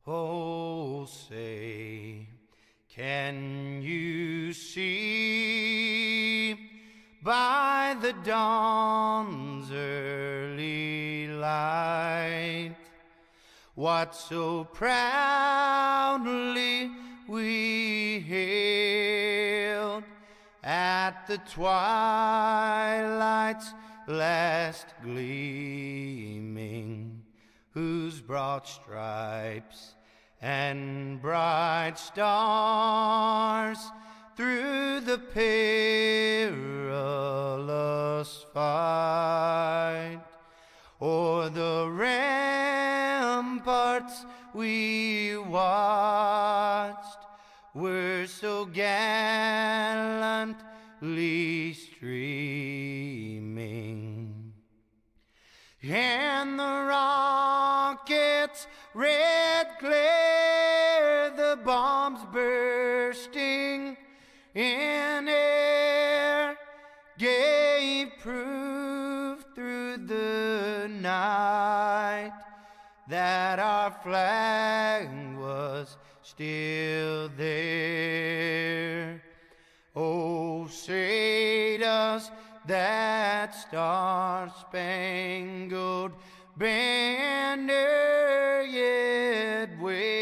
Oh, say, can you see by the dawn's early light what so proudly we hailed at the twilight's last gleaming, whose broad stripes and bright stars through the perilous fight o'er the ramparts we watched were so gallantly streaming, and the rockets' red glare, the bombs bursting in air, gave proof through the night that our flag was still there. Oh, say does that star-spangled banner yet wave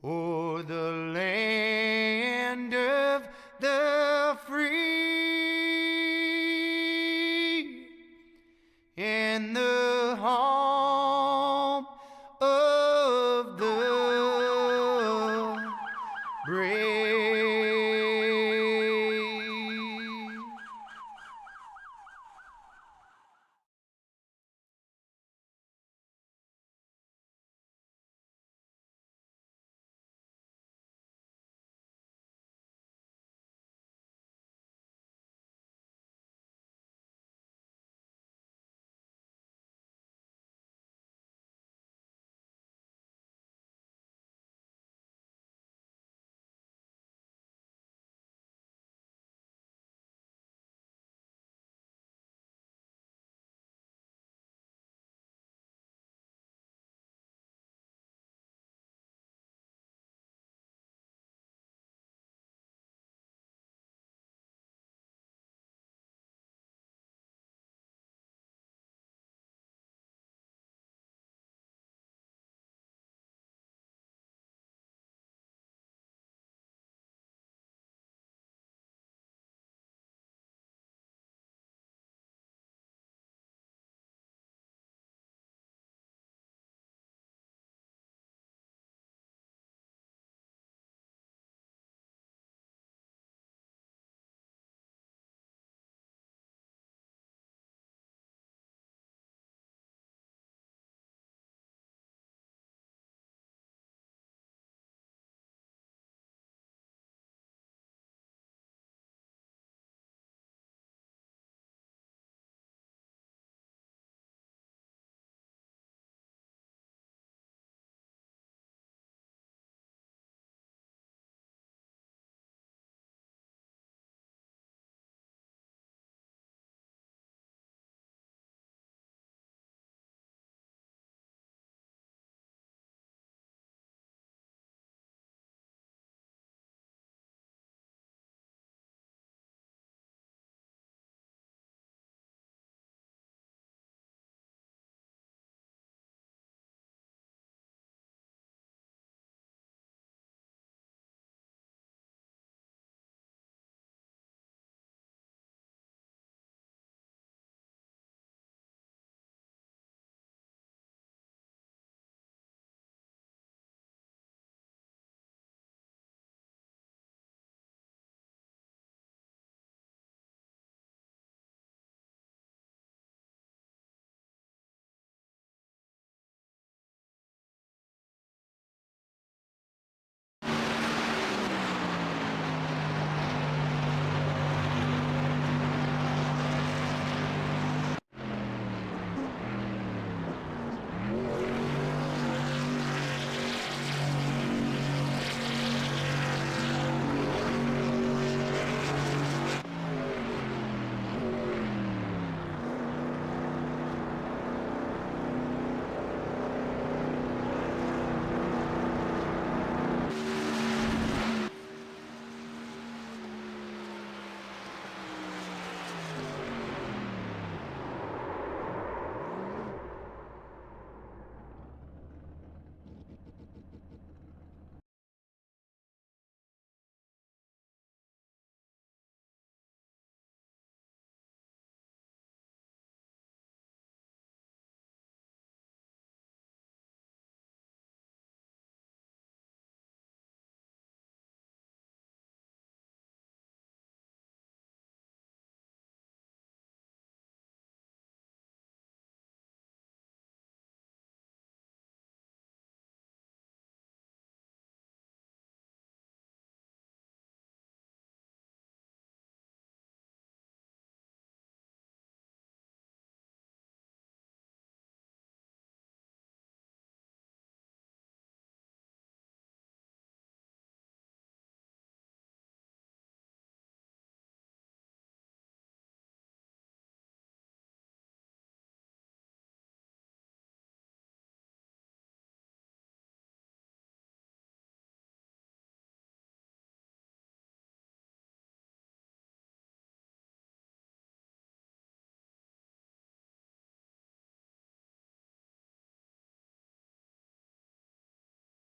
o'er the land of the free and the home of the brave?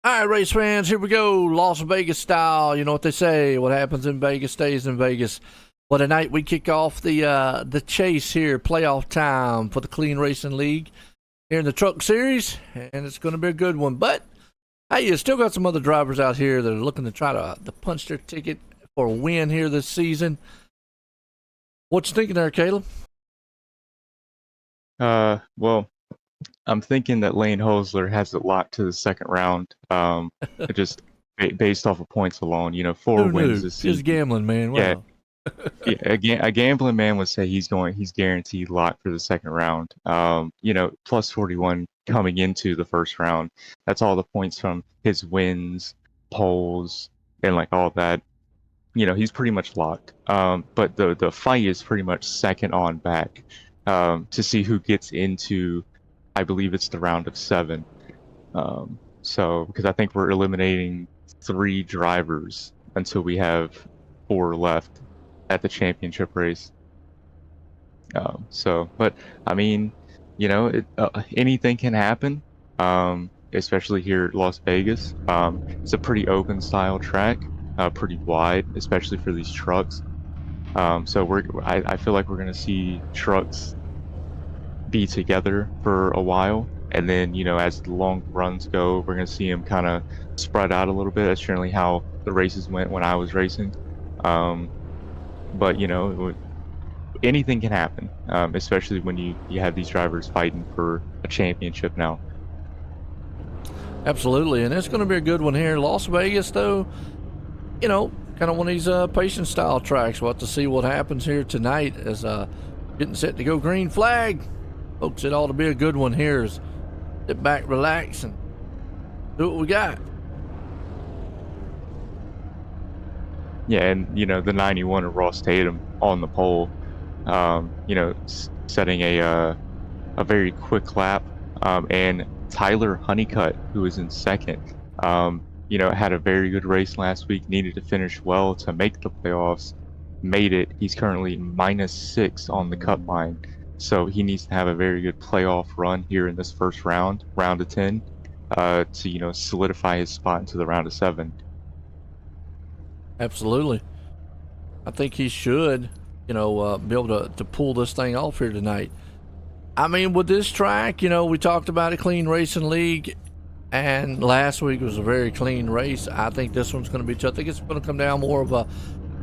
All right, race fans, here we go. Las Vegas style. You know what they say. What happens in Vegas stays in Vegas. Well, tonight we kick off the chase here, playoff time for the Clean Racing League here in the Truck Series, and it's going to be a good one. But, hey, you still got some other drivers out here that are looking to try to punch their ticket for a win here this season. What you thinking there, Caleb? Well, I'm thinking that Lane Hosler has it locked to the second round. Just based off of points alone. You know, 4 wins this season. Just gambling, man. Wow. Yeah, a gambling man would say he's guaranteed locked for the second round. You know, plus 41 coming into the first round. That's all the points from his wins, polls, and like all that. You know, he's pretty much locked. But the fight is pretty much second on back to see who gets into, I believe it's the round of 7. So, because I think we're eliminating 3 drivers until we have 4 left at the championship race. But I mean, you know, anything can happen, especially here at Las Vegas. It's a pretty open style track, pretty wide, especially for these trucks. So I feel like we're going to see trucks be together for a while, and then, you know, as the long runs go, we're going to see them kind of spread out a little bit. That's generally how the races went when I was racing. But, you know, anything can happen, especially when you have these drivers fighting for a championship now. Absolutely, and it's going to be a good one here. Las Vegas, though, you know, kind of one of these patient style tracks. We'll have to see what happens here tonight as getting set to go green flag. Folks, it ought to be a good one here. Sit back, relax, and do what we got. Yeah, and, you know, the 91 of Ross Tatum on the pole, you know, setting a very quick lap, and Tyler Honeycutt, who was in second, you know, had a very good race last week, needed to finish well to make the playoffs, made it. He's currently -6 on the cut line, so he needs to have a very good playoff run here in this first round of 10, to, you know, solidify his spot into the round of 7. Absolutely. I think he should, you know, be able to pull this thing off here tonight. I mean, with this track, you know, we talked about a Clean Racing League, and last week was a very clean race. I think this one's going to be tough. I think it's going to come down more of a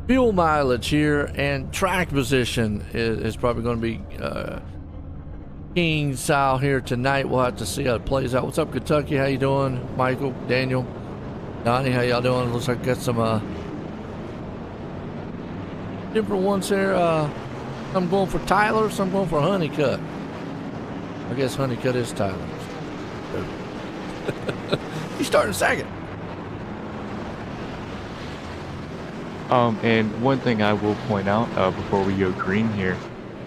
fuel mileage here, and track position is probably going to be king style here tonight. We'll have to see how it plays out. What's up, Kentucky? How you doing? Michael, Daniel, Donnie, how y'all doing? Looks like I got some different ones here. Some going for Tyler, some going for Honeycutt. I guess Honeycutt is Tyler. He's starting second. And one thing I will point out before we go green here,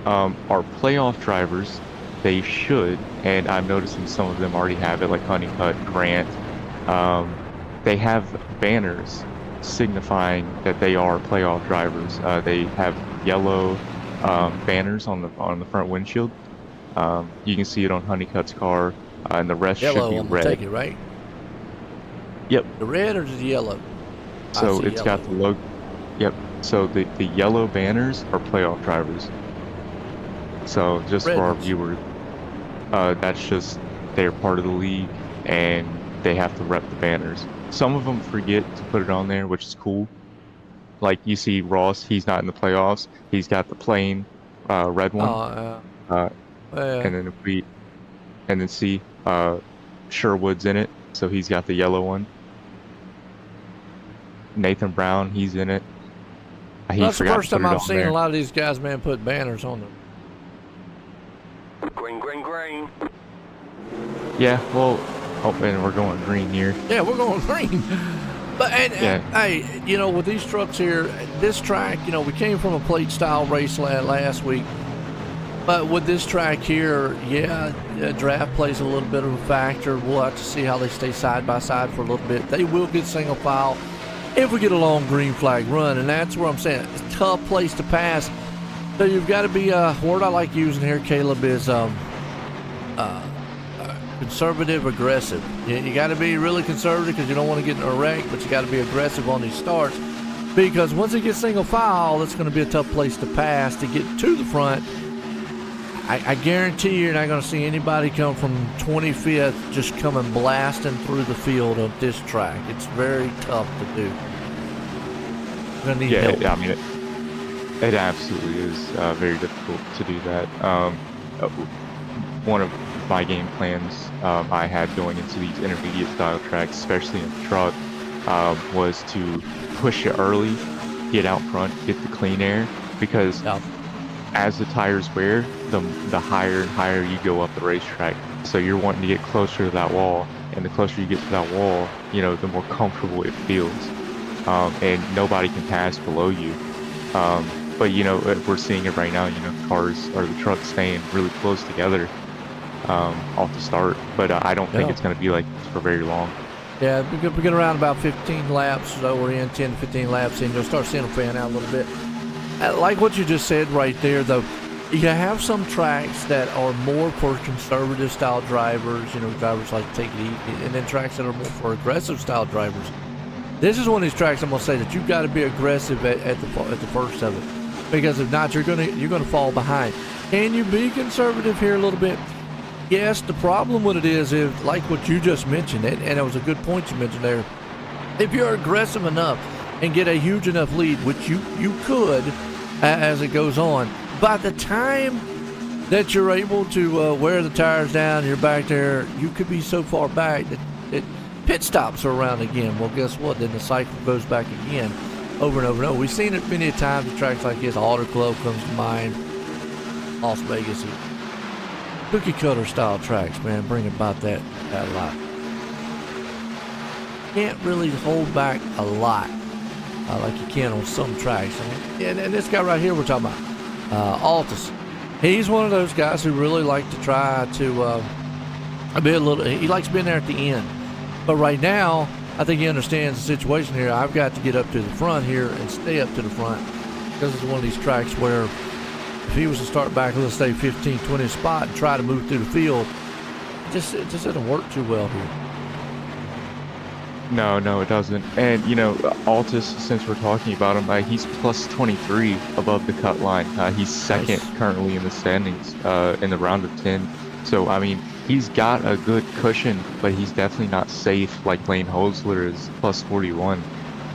our playoff drivers, they should, and I'm noticing some of them already have it, like Honeycutt, Grant, they have banners signifying that they are playoff drivers. They have yellow banners on the front windshield. You can see it on Honeycutt's car, and the rest yellow should be red. Take it, right? Yep. The red or the yellow? So it's got the logo. Yep. So the yellow banners are playoff drivers. So just red for our ones. viewers, that's just they're part of the league and they have to rep the banners. Some of them forget to put it on there, which is cool. Like you see Ross, he's not in the playoffs. He's got the plain red one. And then see Sherwood's in it, so he's got the yellow one. Nathan Brown, he's in it. That's the first time I've seen a lot of these guys, man, put banners on them. Green, green, green. Yeah, well, oh, and we're going green here. Yeah, we're going green. But, hey, you know, with these trucks here, this track, you know, we came from a plate style race last week. But with this track here, yeah, draft plays a little bit of a factor. We'll have to see how they stay side by side for a little bit. They will get single file if we get a long green flag run, and that's where I'm saying it's a tough place to pass. So you've got to be, word I like using here, Caleb, is conservative, aggressive. You got to be really conservative because you don't want to get in a wreck, but you got to be aggressive on these starts because once it gets single file, that's going to be a tough place to pass to get to the front. I guarantee you're not going to see anybody come from 25th just coming blasting through the field of this track. It's very tough to do. You're going to need help. I mean, it absolutely is very difficult to do that. One of my game plans I had going into these intermediate style tracks, especially in the truck, was to push it early, get out front, get the clean air, because as the tires wear, the higher and higher you go up the racetrack. So you're wanting to get closer to that wall, and the closer you get to that wall, you know, the more comfortable it feels, and nobody can pass below you. But you know, we're seeing it right now. You know, cars or the trucks staying really close together off the start. But I don't think it's going to be like this for very long. Yeah, we get around about 15 laps, so we're in 10 to 15 laps in. You'll start seeing them fan out a little bit. Like what you just said right there, though, you have some tracks that are more for conservative style drivers, you know, drivers like take it easy, and then tracks that are more for aggressive style drivers. This is one of these tracks I'm gonna say that you've got to be aggressive at the first of it, because if not, you're gonna fall behind. Can you be conservative here a little bit? Yes. The problem with it is, if like what you just mentioned, and it was a good point you mentioned there, if you're aggressive enough and get a huge enough lead, which you could as it goes on, by the time that you're able to wear the tires down, you're back there, you could be so far back that pit stops are around again. Well, guess what? Then the cycle goes back again over and over and over. We've seen it many times at tracks like this. Auto Club comes to mind, Las Vegas, cookie cutter style tracks, man, bring about that a lot. Can't really hold back a lot like you can on some tracks. And this guy right here we're talking about, Altus, he's one of those guys who really like to try to be a little, he likes being there at the end. But right now, I think he understands the situation here. I've got to get up to the front here and stay up to the front, because it's one of these tracks where if he was to start back, let's say 15, 20 spot and try to move through the field, it just doesn't work too well here. No, it doesn't. And, you know, Altus, since we're talking about him, he's plus 23 above the cut line. He's second currently in the standings in the round of 10. So, I mean, he's got a good cushion, but he's definitely not safe like Lane Holzler is plus 41.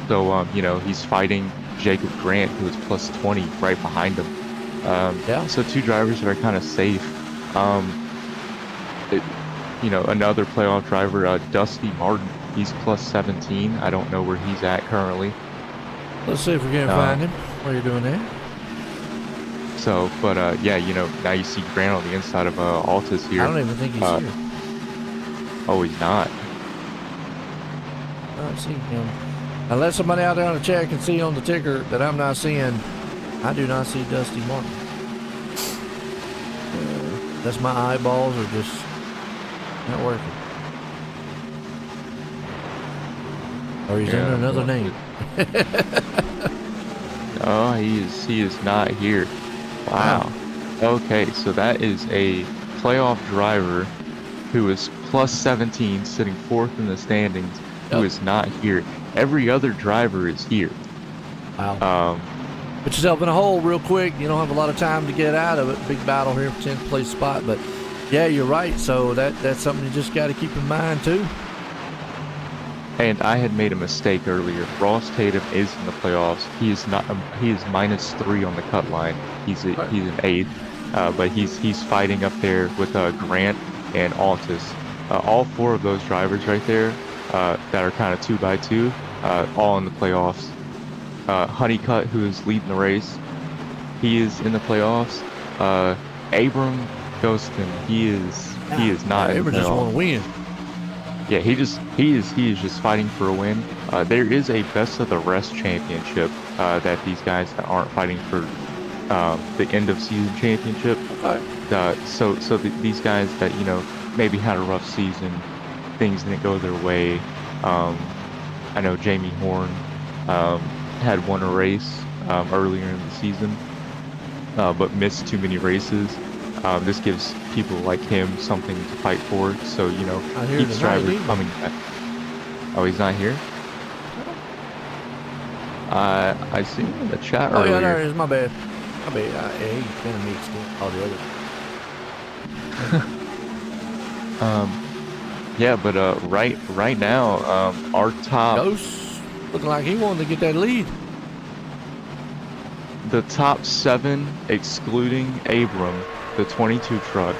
So, you know, he's fighting Jacob Grant, who is plus 20 right behind him. So two drivers that are kind of safe. You know, another playoff driver, Dusty Martin, he's plus 17. I don't know where he's at currently. Let's see if we can find him. What are you doing there? So, but yeah, you know, now you see Grant on the inside of Altus here. I don't even think he's here. Oh, he's not. I don't see him. Unless somebody out there on the chat can see on the ticker that I'm not seeing, I do not see Dusty Martin. That's my eyeballs are just not working. Or he's under another name. Oh, he is not here. Wow. Okay, so that is a playoff driver who is plus 17, sitting fourth in the standings, who is not here. Every other driver is here. Wow. Put yourself in a hole real quick. You don't have a lot of time to get out of it. Big battle here for 10th place spot. But yeah, you're right. So that's something you just got to keep in mind too. And I had made a mistake earlier. Ross Tatum is in the playoffs. He is not. He is -3 on the cut line. He's an 8th, but he's fighting up there with Grant and Altus. All four of those drivers right there that are kind of 2x2, all in the playoffs. Honeycutt, who is leading the race, he is in the playoffs. Abram Ghostin, he is not. Abram just want to win. Yeah, he is just fighting for a win. There is a best of the rest championship that these guys that aren't fighting for the end of season championship. So these guys that, you know, maybe had a rough season, things didn't go their way. I know Jamie Horn had won a race earlier in the season, but missed too many races. This gives people like him something to fight for. So, you know, I hear keeps tonight, drivers either. coming back. Oh, he's not here? I see him in the chat Oh, earlier. yeah, there it is. My bad. My bad. Yeah, he's kind of mixed in all the other. Yeah, but right now, our top Ghost looking like he wanted to get that lead. the top 7, excluding Abram, the 22 truck,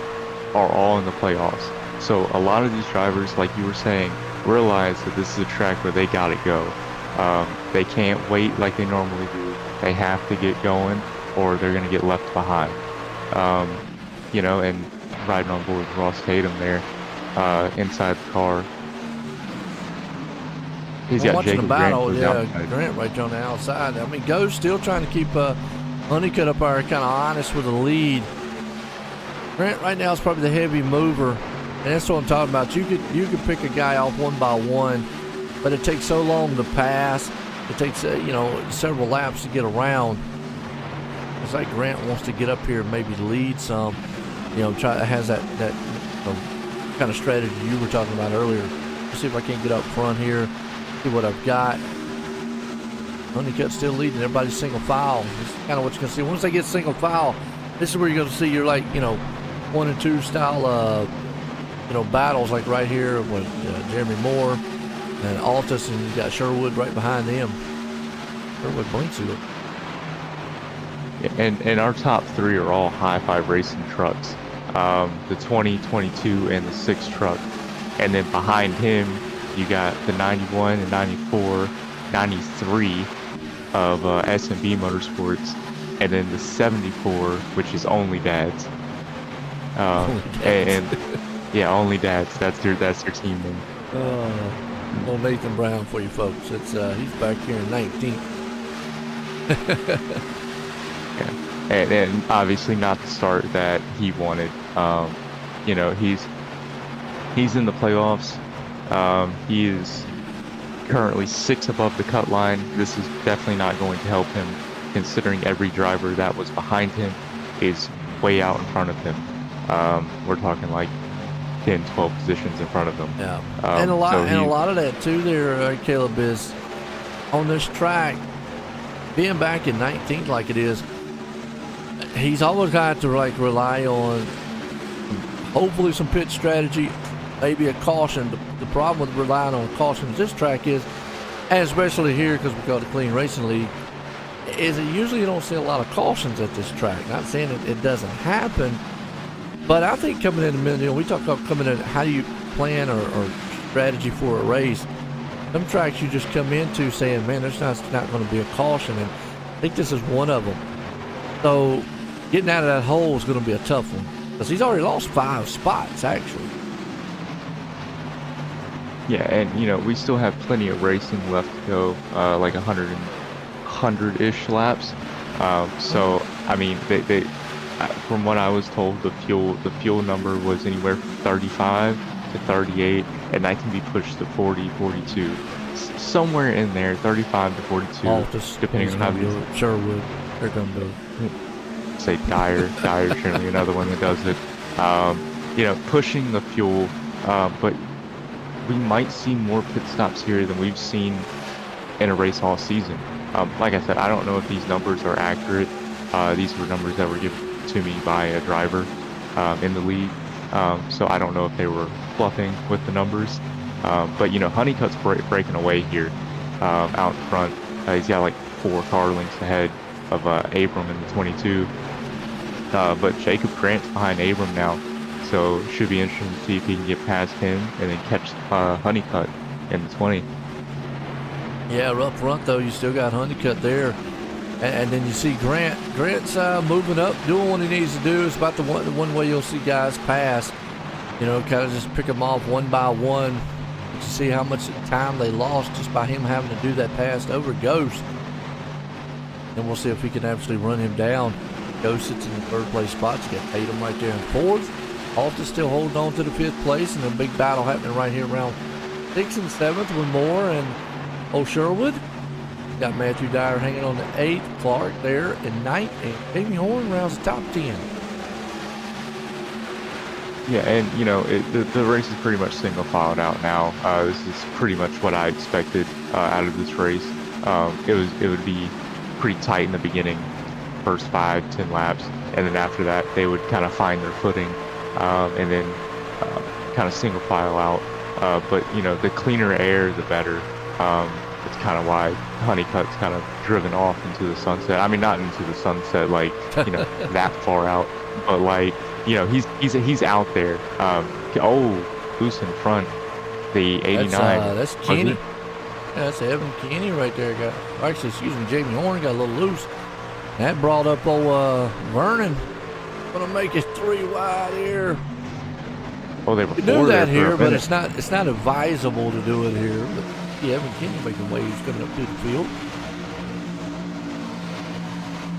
are all in the playoffs. So a lot of these drivers, like you were saying, realize that this is a track where they gotta go. They can't wait like they normally do. They have to get going, or they're gonna get left behind. You know, and riding on board with Ross Tatum there, inside the car. He's I'm got watching Jacob the battle. Grant Yeah, outside. Grant right on the outside. I mean, Ghost still trying to keep Honeycutt up there, kind of honest with the lead. Grant right now is probably the heavy mover, and that's what I'm talking about. You could pick a guy off one by one, but it takes so long to pass. It takes you know, several laps to get around. It's like Grant wants to get up here and maybe lead some. You know, has that you know, kind of strategy you were talking about earlier. Let's see if I can't get up front here. See what I've got. Honeycutt still leading. Everybody's single file. This is kind of what you're gonna see. Once they get single file, this is where you're gonna see your, like, you know, 1 and 2 style you know, battles, like right here with Jeremy Moore and Altus, and you got Sherwood right behind them. Sherwood blinks it. And our top 3 are all High Five Racing trucks. The 20, 22, and the 6 truck. And then behind him, you got the 91 and 94, 93 of S&B Motorsports, and then the 74, which is Only Dads. And yeah, Only Dads. That's their team name. Well, Nathan Brown for you folks. It's he's back here in 19th. Yeah, and obviously not the start that he wanted. You know, he's in the playoffs. He is currently 6 above the cut line. This is definitely not going to help him, considering every driver that was behind him is way out in front of him. We're talking like 10, 12 positions in front of him. Yeah, and a lot of that too there, Caleb, is on this track, being back in 19th like it is, he's always got to like rely on hopefully some pit strategy, maybe a caution. The problem with relying on cautions this track is, and especially here because we call it the Clean Racing League, is that usually you don't see a lot of cautions at this track. Not saying it doesn't happen, but I think coming in the middle, you know, we talk about coming in, how do you plan or strategy for a race? Some tracks you just come into saying, man, there's not going to be a caution, and I think this is one of them. So getting out of that hole is going to be a tough one because he's already lost 5 spots actually. Yeah, and you know, we still have plenty of racing left to go, like 100-ish laps. So I mean, they from what I was told, the fuel number was anywhere from 35 to 38, and that can be pushed to 40, 42, somewhere in there, 35 to 42, depending on how these. Sherwood, they're gonna do. Say Dyer surely another one that does it. You know, pushing the fuel, but we might see more pit stops here than we've seen in a race all season. Like I said, I don't know if these numbers are accurate. These were numbers that were given to me by a driver in the league, so I don't know if they were bluffing with the numbers. But you know, Honeycutt's breaking away here out in front. He's got like 4 car lengths ahead of Abram in the 22. But Jacob Grant's behind Abram now, so it should be interesting to see if he can get past him and then catch Honeycutt in the 20. Yeah, up front though, you still got Honeycutt there, and then you see Grant's moving up, doing what he needs to do. It's about the one way you'll see guys pass, you know, kind of just pick them off one by one to see how much time they lost just by him having to do that pass over Ghost. And we'll see if we can actually run him down. Ghost sits in the 3rd place spot. You got Tatum right there in 4th. Alta still holding on to the 5th place, and a big battle happening right here around 6th and 7th with Moore and Sherwood. Got Matthew Dyer hanging on the 8th, Clark there in 9th, and Jamie Horn rounds the top 10. Yeah, and the race is pretty much single filed out now. This is pretty much what I expected out of this race. It would be pretty tight in the beginning, first 5-10 laps, and then after that they would kind of find their footing, and then kind of single file out. But the cleaner air, the better. It's kind of why Honeycutt's kind of driven off into the sunset. I mean, not into the sunset like that far out, but like. He's out there. Who's in front? The 89. That's Kenny. Yeah, that's Evan Kenny right there. Actually, excuse me, Jamie Horn got a little loose. That brought up old Vernon. Gonna make it 3 wide here. Oh, they were. You do that here, but it's not advisable to do it here. But yeah, Evan Kenny making waves coming up through the field.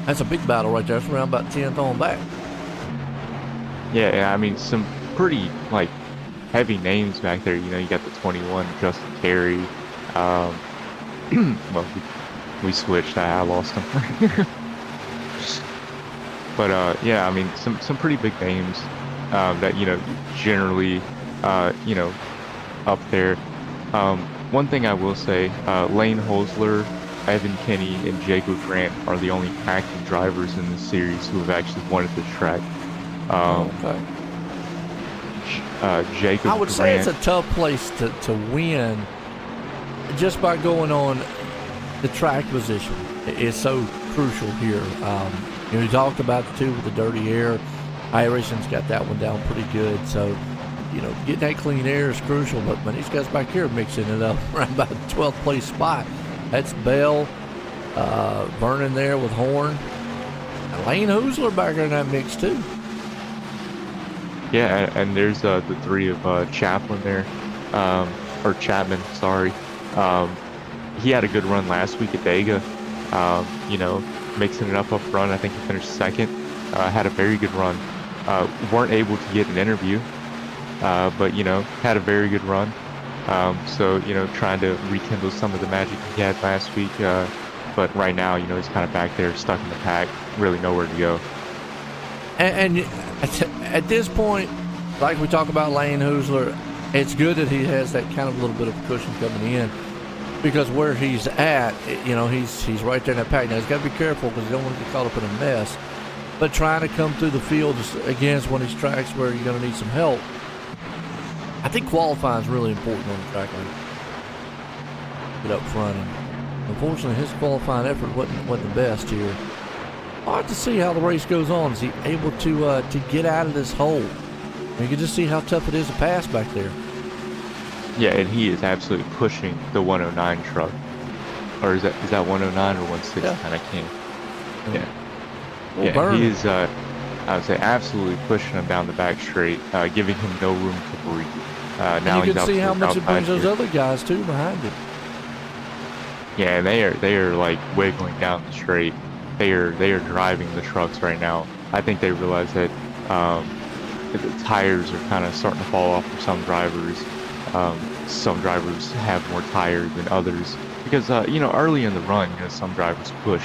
That's a big battle right there. It's around about 10th on back. Yeah, I mean, some pretty, like, heavy names back there. You got the 21, Justin Carey. Well, we switched. I lost him. But, yeah, I mean, some pretty big names that, generally, up there. One thing I will say, Lane Holsler, Evan Kenny, and Jacob Grant are the only active drivers in this series who have actually won at this track. Okay. Jacob I would say Grant, it's a tough place to win just by going on the track position. It's so crucial here. You talked about it too with the dirty air. iRacing's got that one down pretty good. So, getting that clean air is crucial. But these guys back here mixing it up around about the 12th place spot. That's Bell, Vernon there with Horn. And Lane Hoosler back there in that mix too. Yeah, and there's the 3 of Chaplin there, or Chapman, sorry. He had a good run last week at Dega, mixing it up front. I think he finished 2nd, had a very good run. Weren't able to get an interview, but, had a very good run. So, trying to rekindle some of the magic he had last week. But right now, he's kind of back there stuck in the pack, really nowhere to go. And at this point, like we talk about Lane Hoosler, it's good that he has that kind of little bit of cushion coming in, because where he's at, he's right there in that pack. Now he's got to be careful because he don't want to get caught up in a mess. But trying to come through the field against one of these tracks where you're going to need some help, I think qualifying is really important on the track like get up front. And unfortunately, his qualifying effort wasn't the best here. I'll have to see how the race goes on. Is he able to get out of this hole? You can just see how tough it is to pass back there. Yeah, and he is absolutely pushing the 109 truck. Or is that 109 or 160? Yeah. I can't. Yeah. Well, yeah, he is, I would say, absolutely pushing him down the back straight, giving him no room to breathe. Now and you can see how much it brings those other guys, too, behind him. Yeah, and they are like wiggling down the straight. They are driving the trucks right now. I think they realize that the tires are kind of starting to fall off for some drivers. Some drivers have more tires than others because early in the run, some drivers push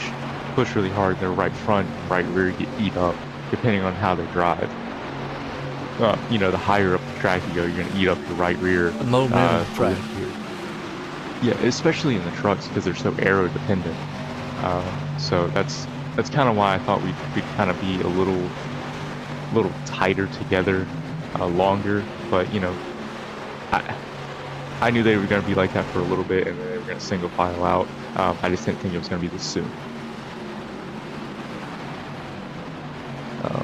really hard. Their right front, right rear get eat up depending on how they drive. The higher up the track you go, you're gonna eat up your right rear. The momentum track here. Yeah, especially in the trucks because they're so aero dependent. So that's kind of why I thought we'd kind of be a little tighter together, longer. But I knew they were going to be like that for a little bit, and then they were going to single file out. I just didn't think it was going to be this soon.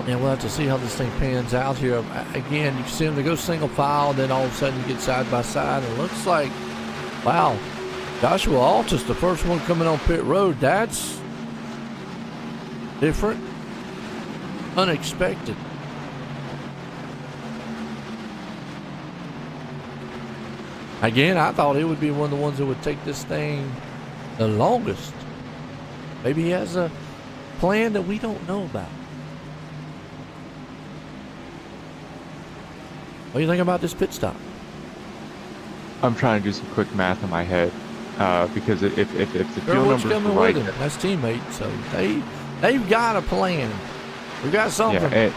Yeah, we'll have to see how this thing pans out here. Again, you see them, they go single file, then all of a sudden you get side by side, and it looks like, wow, Joshua Altus, the first one coming on pit road. That's different, unexpected. Again, I thought he would be one of the ones that would take this thing the longest. Maybe he has a plan that we don't know about. What do you think about this pit stop? I'm trying to do some quick math in my head because if the fuel numbers coming are right, with him. That's teammate, so they've got a plan. We've got something. Yeah,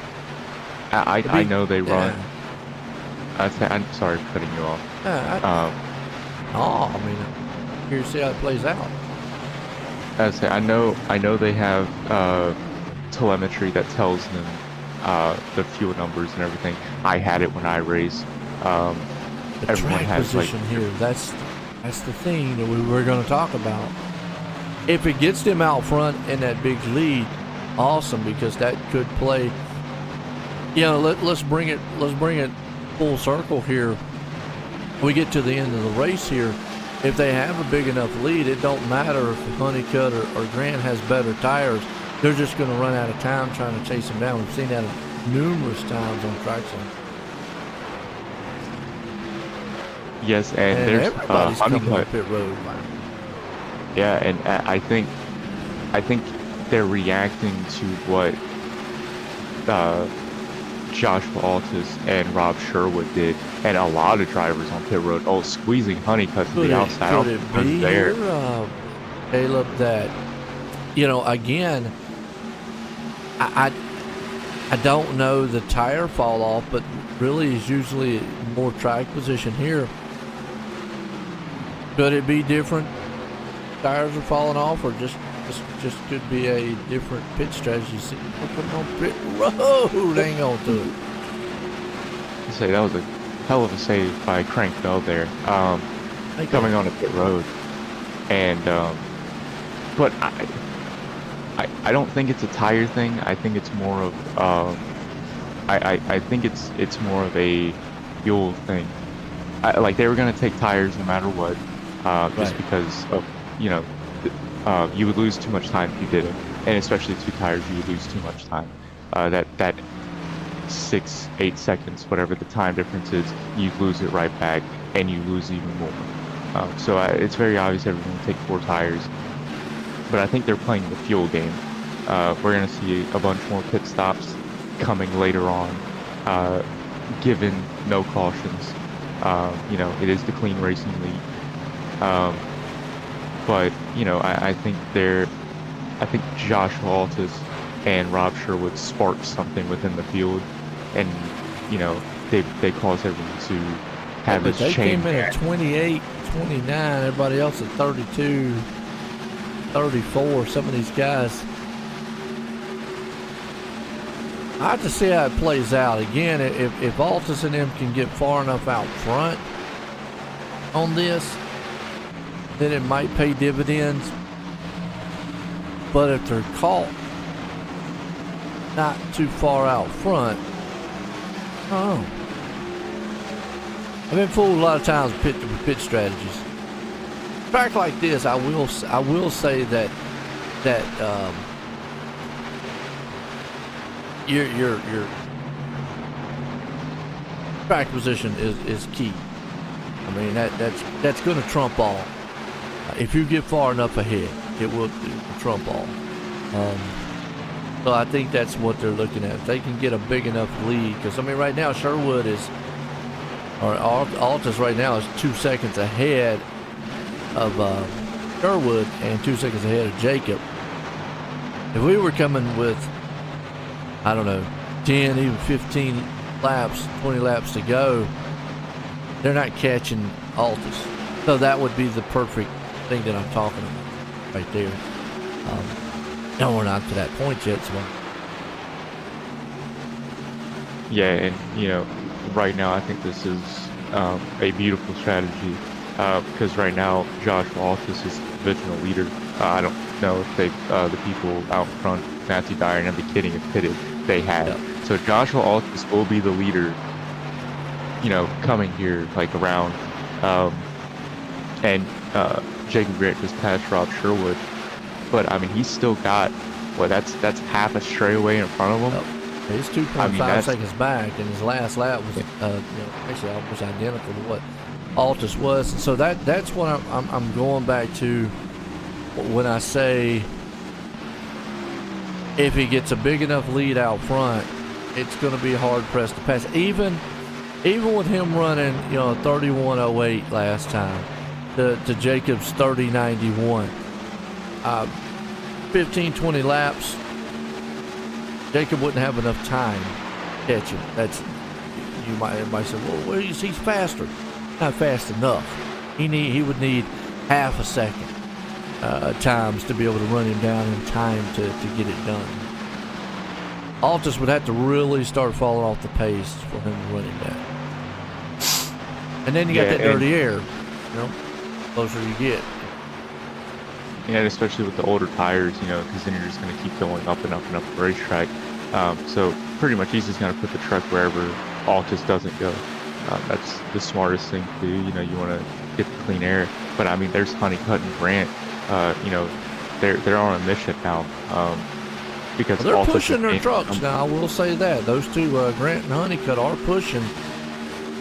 I know they run. I'm sorry for cutting you off. Yeah, I mean, here to see how it plays out. I know they have telemetry that tells them the fuel numbers and everything. I had it when I raced. The Everyone track has position here, that's the thing that we were going to talk about. If it gets them out front in that big lead, awesome, because that could play. You know, let's bring it full circle here. We get to the end of the race here. If they have a big enough lead, it don't matter if Honeycutt or Grant has better tires. They're just going to run out of time trying to chase him down. We've seen that numerous times on tracks. Yes, and there's everybody's coming on Honeycutt. pit road. Yeah, and I think they're reacting to what Joshua Altus and Rob Sherwood did, and a lot of drivers on pit road. Oh, squeezing Honeycutt to the outside. Could it be there. here, Caleb, that, you know, again, I don't know the tire fall off, but really is usually more track position here. Could it be different? Tires are falling off, or just could be a different pit strategy. See, putting on pit road, ain't gonna do it. I'd say that was a hell of a save by Crank Bell there, coming on a pit road, and but I don't think it's a tire thing. I think it's more of I think it's more of a fuel thing. Like they were gonna take tires no matter what, just because of, you know, you would lose too much time if you didn't, and especially 2 tires, you would lose too much time. That 6-8 seconds, whatever the time difference is, you lose it right back, and you lose even more. So it's very obvious everyone will take 4 tires, but I think they're playing the fuel game. We're gonna see a bunch more pit stops coming later on, given no cautions. You know, it is the clean racing league. But, you know, I think Joshua Altus and Rob Sherwood sparked something within the field, and, you know, they caused everyone to have this they chain came in at 28, 29, everybody else at 32, 34, some of these guys. I have to see how it plays out. Again, if Altus and them can get far enough out front on this, then it might pay dividends. But if they're caught not too far out front, I don't know. I've been fooled a lot of times with pit strategies. A track like this, I will say that your track position is key. I mean, that's going to trump all. If you get far enough ahead, it will trump all. So I think that's what they're looking at. If they can get a big enough lead, because I mean, right now Sherwood or Altus right now is 2 seconds ahead of Sherwood and 2 seconds ahead of Jacob. If we were coming with, I don't know, 10, even 15 laps, 20 laps to go, they're not catching Altus. So that would be the perfect thing that I'm talking about right there. No, we're not to that point yet, so. Yeah, and, you know, right now I think this is a beautiful strategy, because right now Joshua Altus is the divisional leader. I don't know if the people out front, Matthew Dyer and the kidding, have pitted. They have. Yeah. So Joshua Altus will be the leader, you know, coming here like around, and Jacob Grant just passed Rob Sherwood, but I mean he's still got that's half a straightaway in front of him. Oh, he's 2.5 seconds back, and his last lap was actually almost identical to what Altus was. And so that's what I'm going back to when I say if he gets a big enough lead out front, it's going to be hard pressed to pass. Even with him running, you know, 31.08 last time to Jacob's 30.91, 15-20 laps, Jacob wouldn't have enough time to catch him. everybody say, well, he's faster. Not fast enough. He would need half a second times to be able to run him down in time to get it done. Altus would have to really start falling off the pace for him to run him down. And then you got that dirty air, closer you get. Yeah, and especially with the older tires, because then you're just going to keep going up and up and up the racetrack. So pretty much he's just going to put the truck wherever Altus doesn't go. That's the smartest thing to do. You want to get the clean air. But I mean, there's Honeycutt and Grant. They're on a mission now. Because they're Altus pushing their trucks now. I will say that those two, Grant and Honeycutt, are pushing.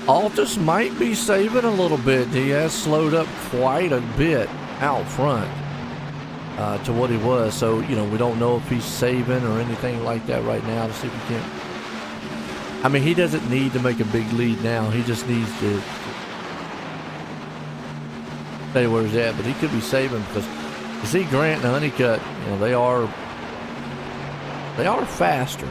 Altus might be saving a little bit. He has slowed up quite a bit out front to what he was. So we don't know if he's saving or anything like that right now to see if he can. I mean, he doesn't need to make a big lead now. He just needs to stay where he's at. But he could be saving because you see Grant and Honeycutt, they are faster.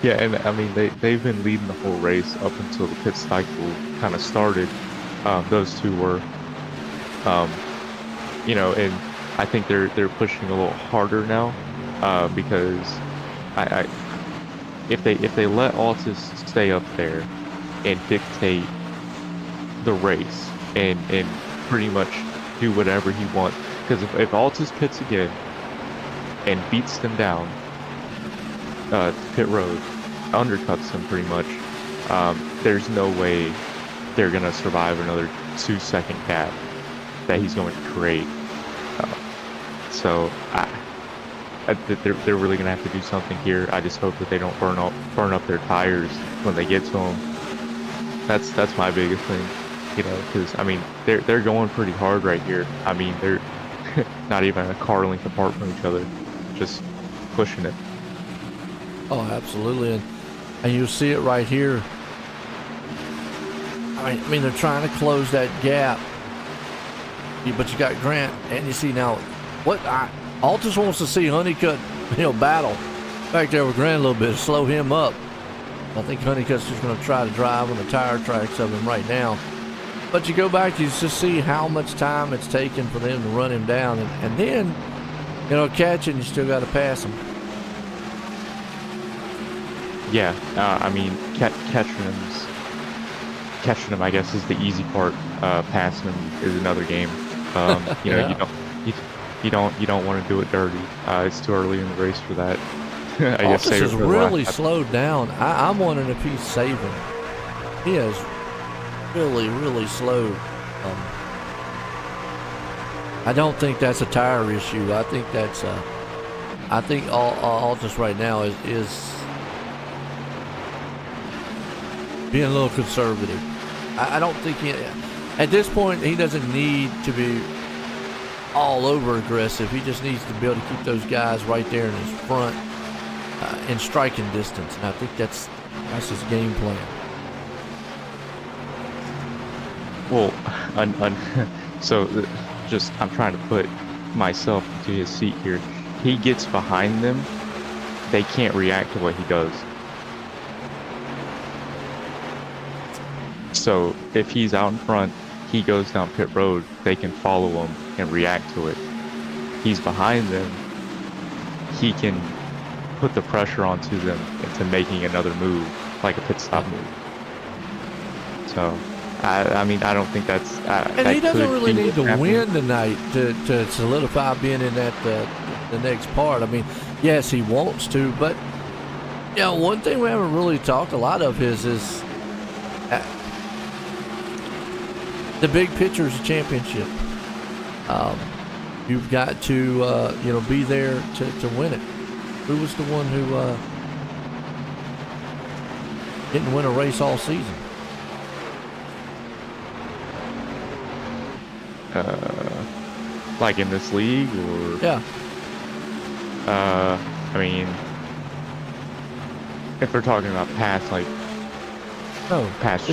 Yeah, and I mean they've been leading the whole race up until the pit cycle kind of started. Those two were, and I think they're pushing a little harder now because if they let Altus stay up there and dictate the race and pretty much do whatever he wants, because if Altus pits again and beats them down to pit road, undercuts them pretty much, there's no way they're going to survive another 2-second gap that he's going to create. So they're really going to have to do something here. I just hope that they don't burn up their tires when they get to them. That's my biggest thing, because I mean they're going pretty hard right here. I mean they're not even a car length apart from each other, just pushing it. Oh, absolutely, and you see it right here. I mean, they're trying to close that gap, but you got Grant, and you see now Altus wants to see Honeycutt, battle back there with Grant a little bit, slow him up. I think Honeycutt's just going to try to drive on the tire tracks of him right now. But you go back, you just see how much time it's taken for them to run him down, and then catch it, and you still got to pass him. Yeah, I mean, catching him, I guess, is the easy part. Passing him is another game. Yeah. You don't want to do it dirty. It's too early in the race for that. I guess Altus has really slowed down. I'm wondering if he's saving. He has really, really slowed. I don't think that's a tire issue. I think that's I think Altus right now is being a little conservative. I don't think at this point he doesn't need to be all over aggressive. He just needs to be able to keep those guys right there in his front in striking distance, and I think that's his game plan. Well, just I'm trying to put myself into his seat here. He gets behind them, they can't react to what he does. So if he's out in front, he goes down pit road, they can follow him and react to it. He's behind them, he can put the pressure onto them into making another move, like a pit stop move. So, I mean, I don't think that's... and he doesn't really need to win tonight to solidify being in that the next part. I mean, yes, he wants to, but one thing we haven't really talked a lot of is the big picture is a championship. You've got to be there to win it. Who was the one who didn't win a race all season? Like in this league, or yeah. I mean, if we're talking about past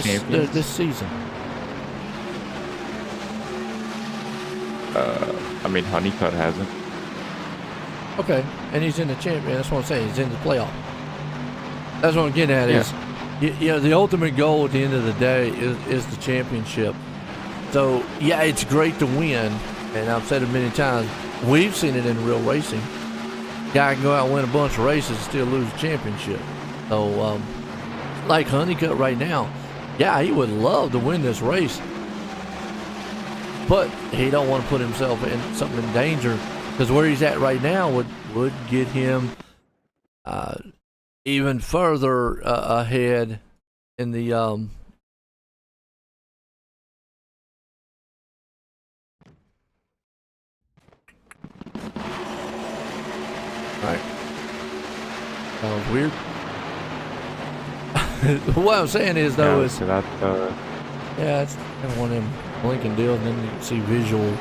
champions, this season. I mean, Honeycutt hasn't. Okay, and he's in the champion. That's what I'm saying. He's in the playoff. That's what I'm getting at. Yeah. Is you know, the ultimate goal at the end of the day is the championship. So yeah, it's great to win, and I've said it many times. We've seen it in real racing. Guy can go out and win a bunch of races and still lose the championship. So like Honeycutt right now, yeah, he would love to win this race, but he don't want to put himself in something in danger, because where he's at right now would get him even further ahead in the Right. That was weird. What I'm saying is, though, is so that, yeah, it's kind of one of them blinking deals, and then you can see visual.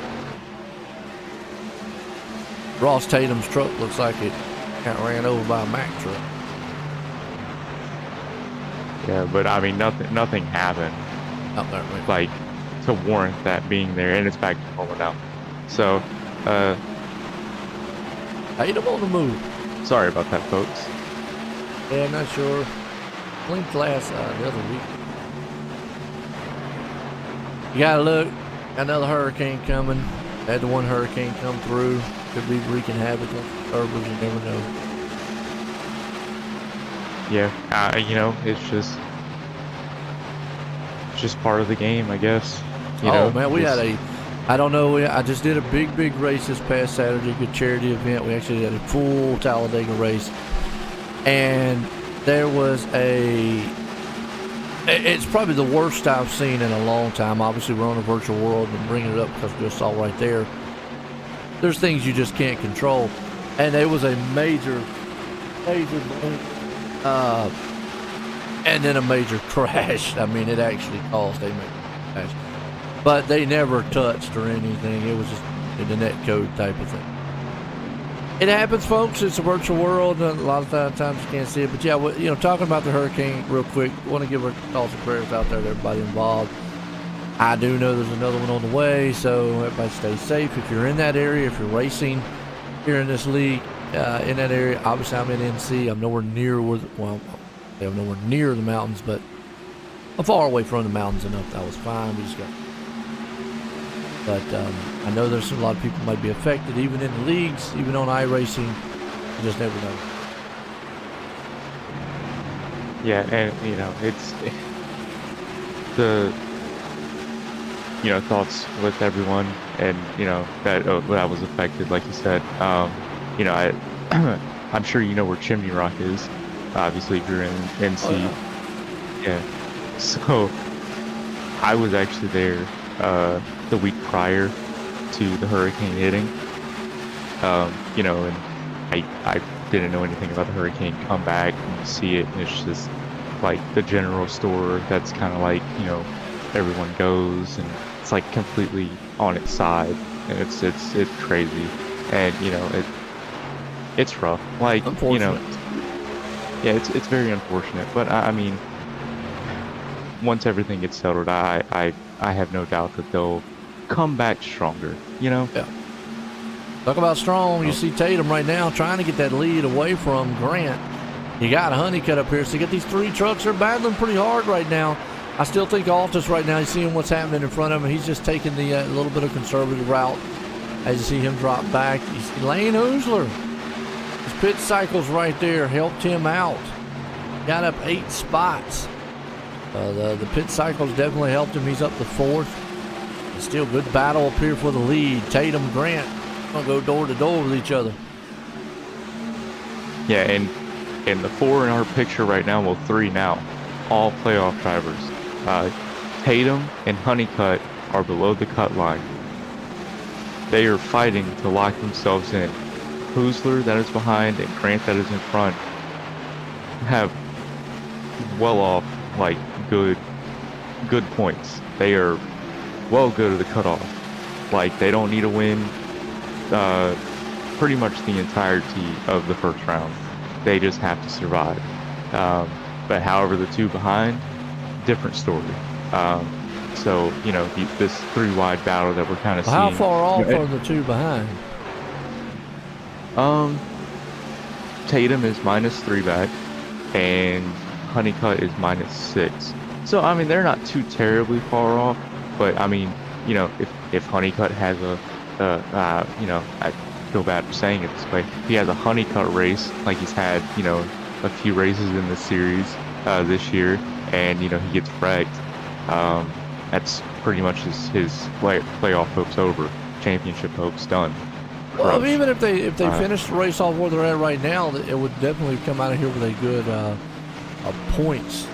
Ross Tatum's truck looks like it got ran over by a Mack truck. yeah, but I mean, nothing happened Out there, right? like to warrant that being there, and it's back to normal now. So, Tatum on the move. sorry about that, folks. Yeah, I'm not sure. Blinked last the other week. You gotta look. Got another hurricane coming. Had the one hurricane come through. Could be wreaking havoc on the turbos. You never know. Yeah, you know, it's just part of the game, I guess. You know, Man, we had I don't know, I just did a big race this past Saturday, good charity event. We actually had a full Talladega race, and there was it's probably the worst I've seen in a long time. Obviously, we're on a virtual world, and bringing it up because we just saw right there. There's things you just can't control, and there was a major blink, and then a major crash. I mean, it actually caused a major crash, but they never touched or anything. It was just the net code type of thing. It happens, folks. It's a virtual world. A lot of times you can't see it. But yeah, you know, talking about the hurricane real quick, want to give our thoughts and prayers out there to everybody involved. I do know there's another one on the way, so everybody stay safe. If you're in that area, if you're racing here in this league, in that area, obviously I'm in NC. I'm nowhere near I'm nowhere near the mountains, but I'm far away from the mountains enough that I was fine. We just got. But I know there's a lot of people might be affected, even in the leagues, even on iRacing. You just never know. Yeah, and you know, it's the thoughts with everyone, and that that was affected, like you said. I'm sure you know where Chimney Rock is. Obviously, if you're in NC. Oh, yeah. So I was actually there the week prior to the hurricane hitting. And I didn't know anything about the hurricane. Come back and you see it, and it's just like the general store that's kind of like, everyone goes, and it's like completely on its side, and it's crazy, and it's rough. Like, yeah, it's very unfortunate, but I mean, once everything gets settled, I have no doubt that they'll come back stronger, Yeah. Talk about strong. You see Tatum right now trying to get that lead away from Grant. You got a Honeycutt up here, so you get these three trucks. They're battling pretty hard right now. I still think Altus right now, he's seeing what's happening in front of him. He's just taking the little bit of conservative route. As you see him drop back, you see Lane Oosler. His pit cycles right there helped him out. Got up 8 spots. The pit cycles definitely helped him. He's up to 4th. It's still good battle up here for the lead. Tatum, Grant, gonna go door to door with each other. Yeah, and the 4 in our picture right now, well, 3 now, all playoff drivers. Tatum and Honeycutt are below the cut line. They are fighting to lock themselves in. Hoosler, that is behind, and Grant, that is in front, have well off, like, good points. They are well good at the cutoff. Like, they don't need a win pretty much the entirety of the first round. They just have to survive. But however, the 2 behind, different story. So this 3 wide battle that we're kind of seeing. How far off are the 2 behind? Tatum is -3 back, and Honeycutt is -6. So I mean, they're not too terribly far off. But I mean, you know, if Honeycutt has you know, I feel bad for saying it this way. If he has a Honeycutt race like he's had, you know, a few races in the series this year, and you know he gets wrecked, that's pretty much his playoff hopes over, championship hopes done. Well, even if they finish the race off where they're at right now, it would definitely come out of here with a good points.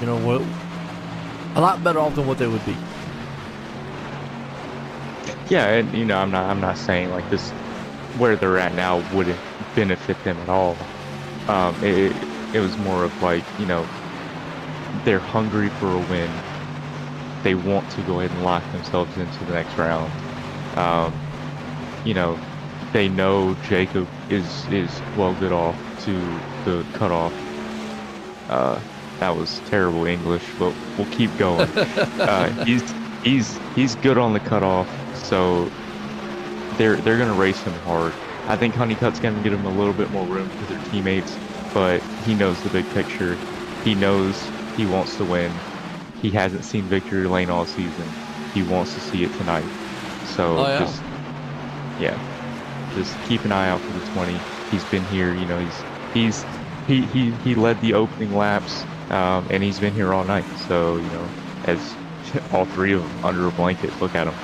You know, a lot better off than what they would be. Yeah, and you know, I'm not saying like this where they're at now wouldn't benefit them at all. It was more of like, you know, they're hungry for a win. They want to go ahead and lock themselves into the next round. You know, they know Jacob is well good off to the cutoff. That was terrible English, but we'll keep going. He's good on the cutoff, so they're gonna race him hard. I think Honeycutt's gonna get him a little bit more room for their teammates, but he knows the big picture. He knows he wants to win. He hasn't seen victory lane all season. He wants to see it tonight. So just keep an eye out for the 20. He's been here, you know, he led the opening laps, and he's been here all night. So, you know, as all three of them under a blanket, look at him.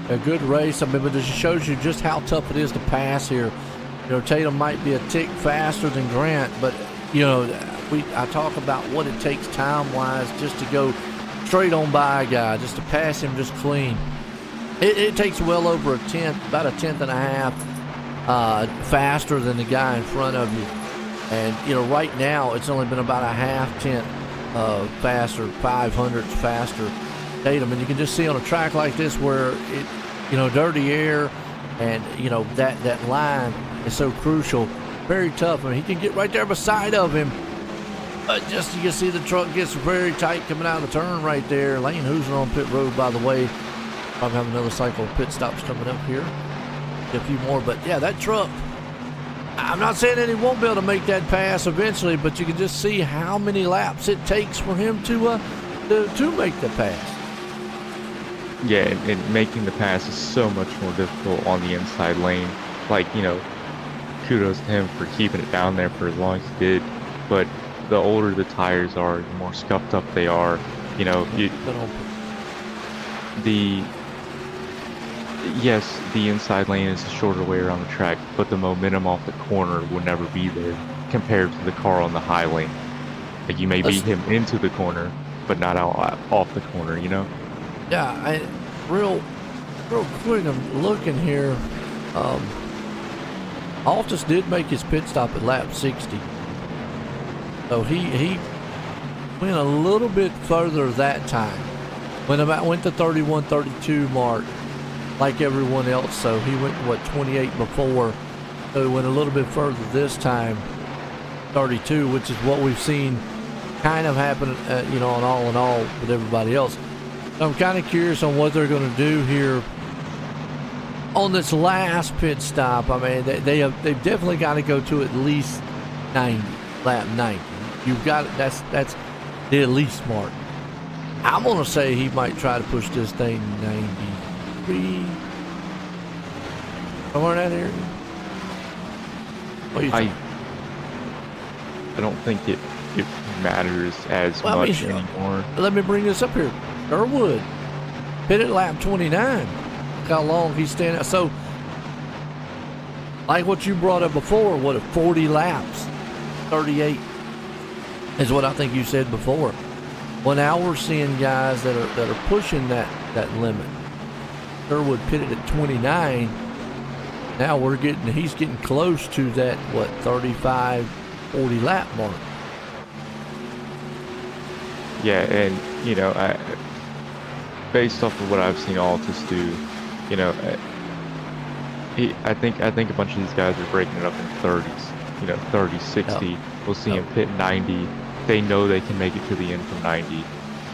A good race. I mean, but it just shows you just how tough it is to pass here. You know, Tatum might be a tick faster than Grant, but you know, I talk about what it takes time-wise just to go straight on by a guy, just to pass him just clean. It takes well over a tenth, about a tenth and a half faster than the guy in front of you. And you know, right now it's only been about a half tenth faster, 500ths faster. Tatum, and you can just see on a track like this where it, you know, dirty air, and you know that line is so crucial, very tough. I mean, he can get right there beside of him, but just you can see the truck gets very tight coming out of the turn right there. Lane Hoosier on pit road, by the way. Probably have another cycle of pit stops coming up here, a few more, but yeah, that truck. I'm not saying that he won't be able to make that pass eventually, but you can just see how many laps it takes for him to make the pass. Yeah, and making the pass is so much more difficult on the inside lane. Like, you know, kudos to him for keeping it down there for as long as he did. But the older the tires are, the more scuffed up they are. You know, yes, the inside lane is a shorter way around the track, but the momentum off the corner will never be there compared to the car on the high lane. Like, you may beat him into the corner, but not off the corner, you know? Yeah, real quick, I'm looking here. Altus did make his pit stop at lap 60. So he went a little bit further that time. Went to 31, 32 mark like everyone else. So he went, 28 before. So he went a little bit further this time, 32, which is what we've seen kind of happen, you know, on all in all with everybody else. I'm kind of curious on what they're going to do here on this last pit stop. I mean, they've definitely got to go to at least 90, lap 90. You've got that's the at least mark. I'm going to say he might try to push this thing 93, somewhere in that area. What do you think? I don't think it matters as much anymore. Let me bring this up here. Sherwood pitted lap 29. Look how long he's standing. So, like what you brought up before, 40 laps, 38 is what I think you said before. Well, now we're seeing guys that are pushing that limit. Sherwood pitted at 29. Now he's getting close to that 35, 40 lap mark. Yeah, and you know, based off of what I've seen Altus do, you know, I think a bunch of these guys are breaking it up in 30s. You know, 30, 60. Yep. We'll see him pit 90. They know they can make it to the end from 90.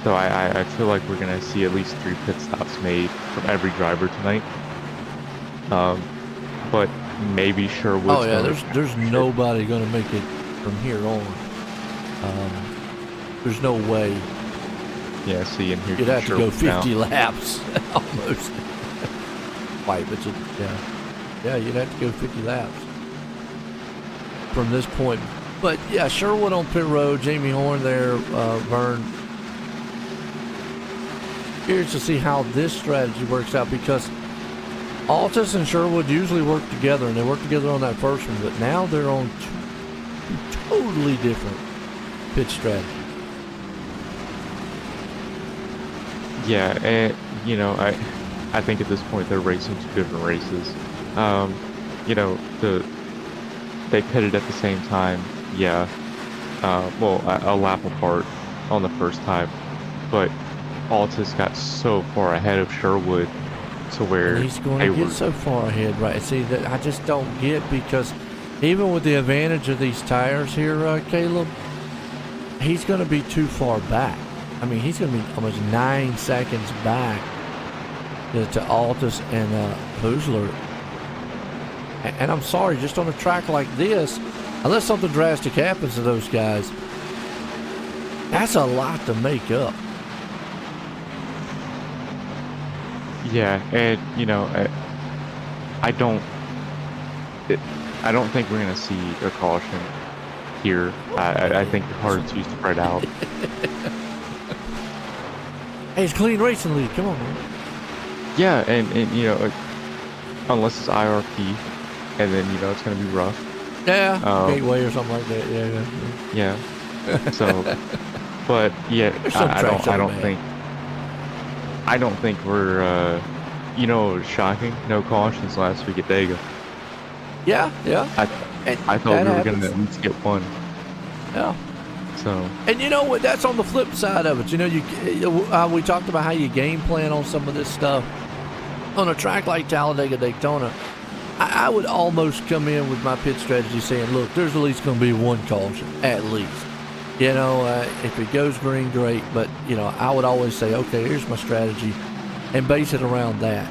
So I feel like we're gonna see at least 3 pit stops made from every driver tonight. But maybe Sherwood. Oh yeah, there's nobody gonna make it from here on. There's no way. Yeah, see, and here You'd have to go 50 now. laps almost. Wait, but yeah, you'd have to go 50 laps from this point. But yeah, Sherwood on pit road, Jamie Horn there, Vern. Curious to see how this strategy works out, because Altus and Sherwood usually work together, and they work together on that first one, but now they're on two totally different pit strategies. Yeah, and you know, I think at this point they're racing two different races. You know, they pitted at the same time. Yeah, well, a lap apart on the first time, but Altus got so far ahead of Sherwood to where and he's going to get so far ahead, right? See, that I just don't get, because even with the advantage of these tires here, Caleb, he's going to be too far back. I mean, he's going to be almost 9 seconds back to Altus and Boozler. And I'm sorry, just on a track like this, unless something drastic happens to those guys, that's a lot to make up. Yeah, and you know, I don't think we're gonna see a caution here. I think the car is too spread out. Hey, it's clean racing league. Come on, man. Yeah, and you know, unless it's IRP, and then you know it's gonna be rough. Yeah, gateway or something like that. Yeah. So, but yeah, I don't think we're. You know, it was shocking. No cautions last week at Dega. Yeah. I thought we were gonna at least get one. Yeah. So. And you know what? That's on the flip side of it. You know, we talked about how you game plan on some of this stuff. On a track like Talladega, Daytona, I would almost come in with my pit strategy saying, look, there's at least going to be one caution, at least. You know, if it goes green, great. But, you know, I would always say, okay, here's my strategy, and base it around that.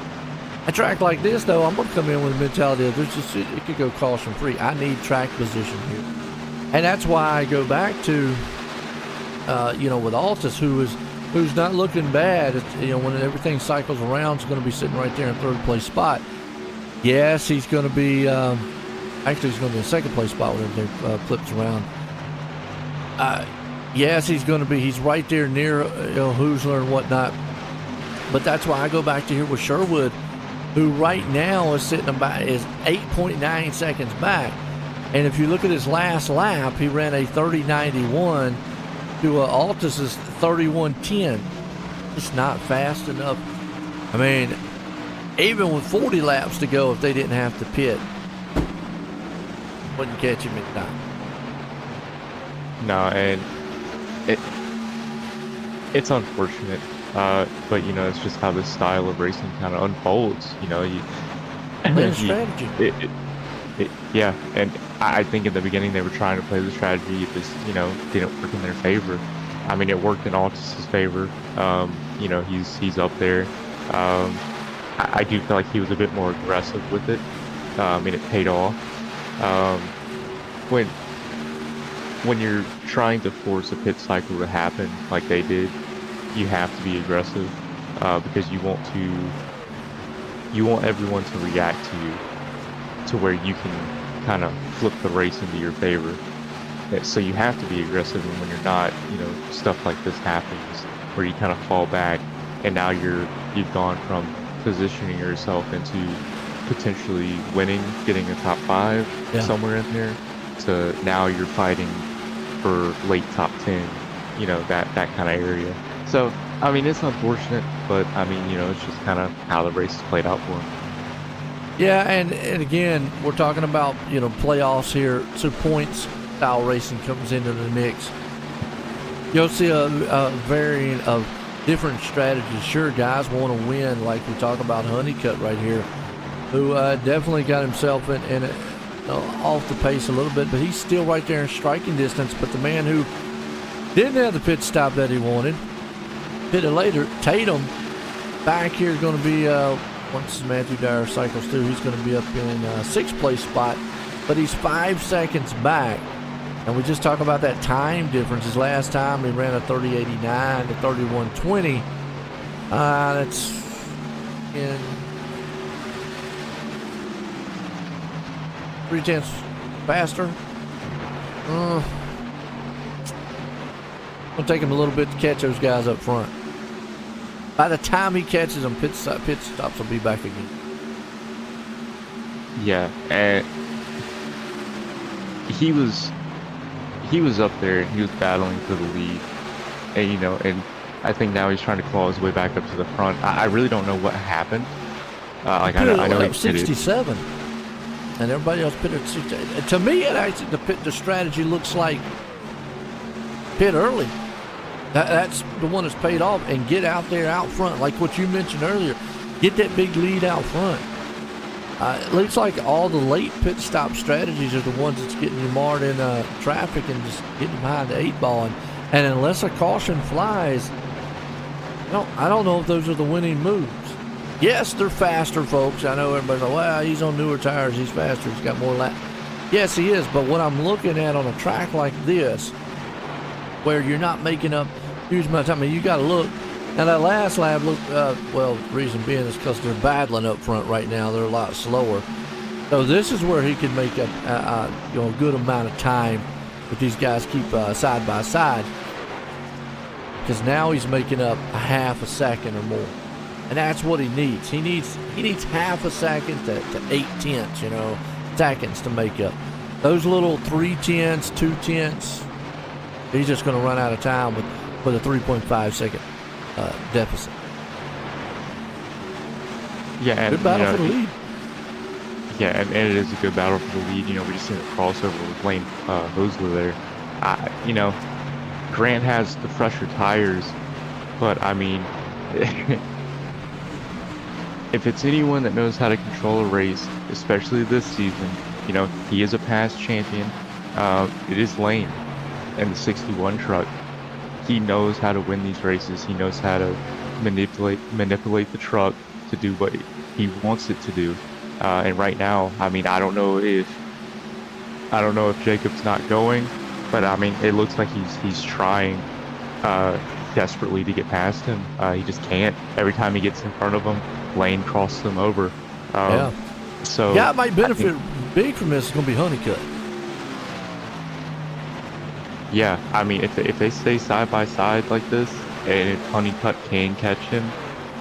A track like this, though, I'm going to come in with the mentality of it could go caution-free. I need track position here. And that's why I go back to, you know, with Altus, who's not looking bad. You know, when everything cycles around, he's going to be sitting right there in third place spot. Yes, he's going to be, actually he's going to be in second place spot when everything flips around. Yes, he's right there near, you know, Hoosler and whatnot. But that's why I go back to here with Sherwood, who right now is sitting about, is 8.9 seconds back. And if you look at his last lap, he ran a 30.91 to Altus's 31.10. It's not fast enough. I mean, even with 40 laps to go, if they didn't have to pit, wouldn't catch him in time. No, and it's unfortunate, but you know, it's just how this style of racing kind of unfolds. You know, strategy. Yeah, and I think in the beginning they were trying to play the strategy. It just, you know, didn't work in their favor. I mean, it worked in Altus's favor. You know, he's up there. I do feel like he was a bit more aggressive with it, and it paid off. When you're trying to force a pit cycle to happen like they did, you have to be aggressive, because you want everyone to react to you, to where you can kind of flip the race into your favor. So you have to be aggressive, and when you're not, you know, stuff like this happens where you kind of fall back, and now you've gone from positioning yourself into potentially winning, getting a top 5 somewhere in there, to now you're fighting for late top 10, you know, that kind of area. So I mean, it's unfortunate, but I mean, you know, it's just kind of how the race is played out for him. Yeah, and again, we're talking about, you know, playoffs here, so points style racing comes into the mix. You'll see a variant of different strategies. Sure, guys want to win, like we talk about Honeycutt right here, who definitely got himself in off the pace a little bit, but he's still right there in striking distance. But the man who didn't have the pit stop that he wanted, pitted later, Tatum, back here is going to be, once Matthew Dyer cycles through, he's going to be up in 6th place spot, but he's 5 seconds back And we just talk about that time difference. His last time he ran a 30.89 to 31.20. That's in 3/10 faster. It'll take him a little bit to catch those guys up front. By the time he catches them, pit stops will be back again. Yeah, and he was up there and he was battling for the lead, and and I think now he's trying to claw his way back up to the front. I really don't know what happened. I know he 67, and everybody else pitted 68. To me, it actually the strategy looks like pit early. That's the one that's paid off, and get out there out front, like what you mentioned earlier. Get that big lead out front. It looks like all the late pit stop strategies are the ones that's getting you marred in traffic and just getting behind the 8-ball. And unless a caution flies, I don't know if those are the winning moves. Yes, they're faster, folks. I know everybody's like, well, he's on newer tires. He's faster. He's got more lap. Yes, he is. But what I'm looking at on a track like this, where you're not making up huge amount of time, I mean, you got to look. Now that last lap looked, well, the reason being is because they're battling up front right now. They're a lot slower. So this is where he can make a good amount of time if these guys keep side by side. Because now he's making up a half a second or more. And that's what he needs. He needs half a second to 0.8 seconds to make up. Those little 0.3, 0.2, he's just going to run out of time with a 3.5 second deficit. Yeah, and good battle for the lead. Yeah, and it is a good battle for the lead. We just seen a crossover with Lane Hosler there. Grant has the fresher tires, but I mean, if it's anyone that knows how to control a race, especially this season, he is a past champion. It is Lane and the 61 truck. He knows how to win these races. He knows how to manipulate the truck to do what he wants it to do. And right now, I mean, I don't know if Jacob's not going, but I mean, it looks like he's trying desperately to get past him. He just can't. Every time he gets in front of him, Lane crosses him over. So yeah, it might benefit big from this. It's going to be Honeycutt. Yeah, I mean, if they stay side by side like this, and if Honeycutt can catch him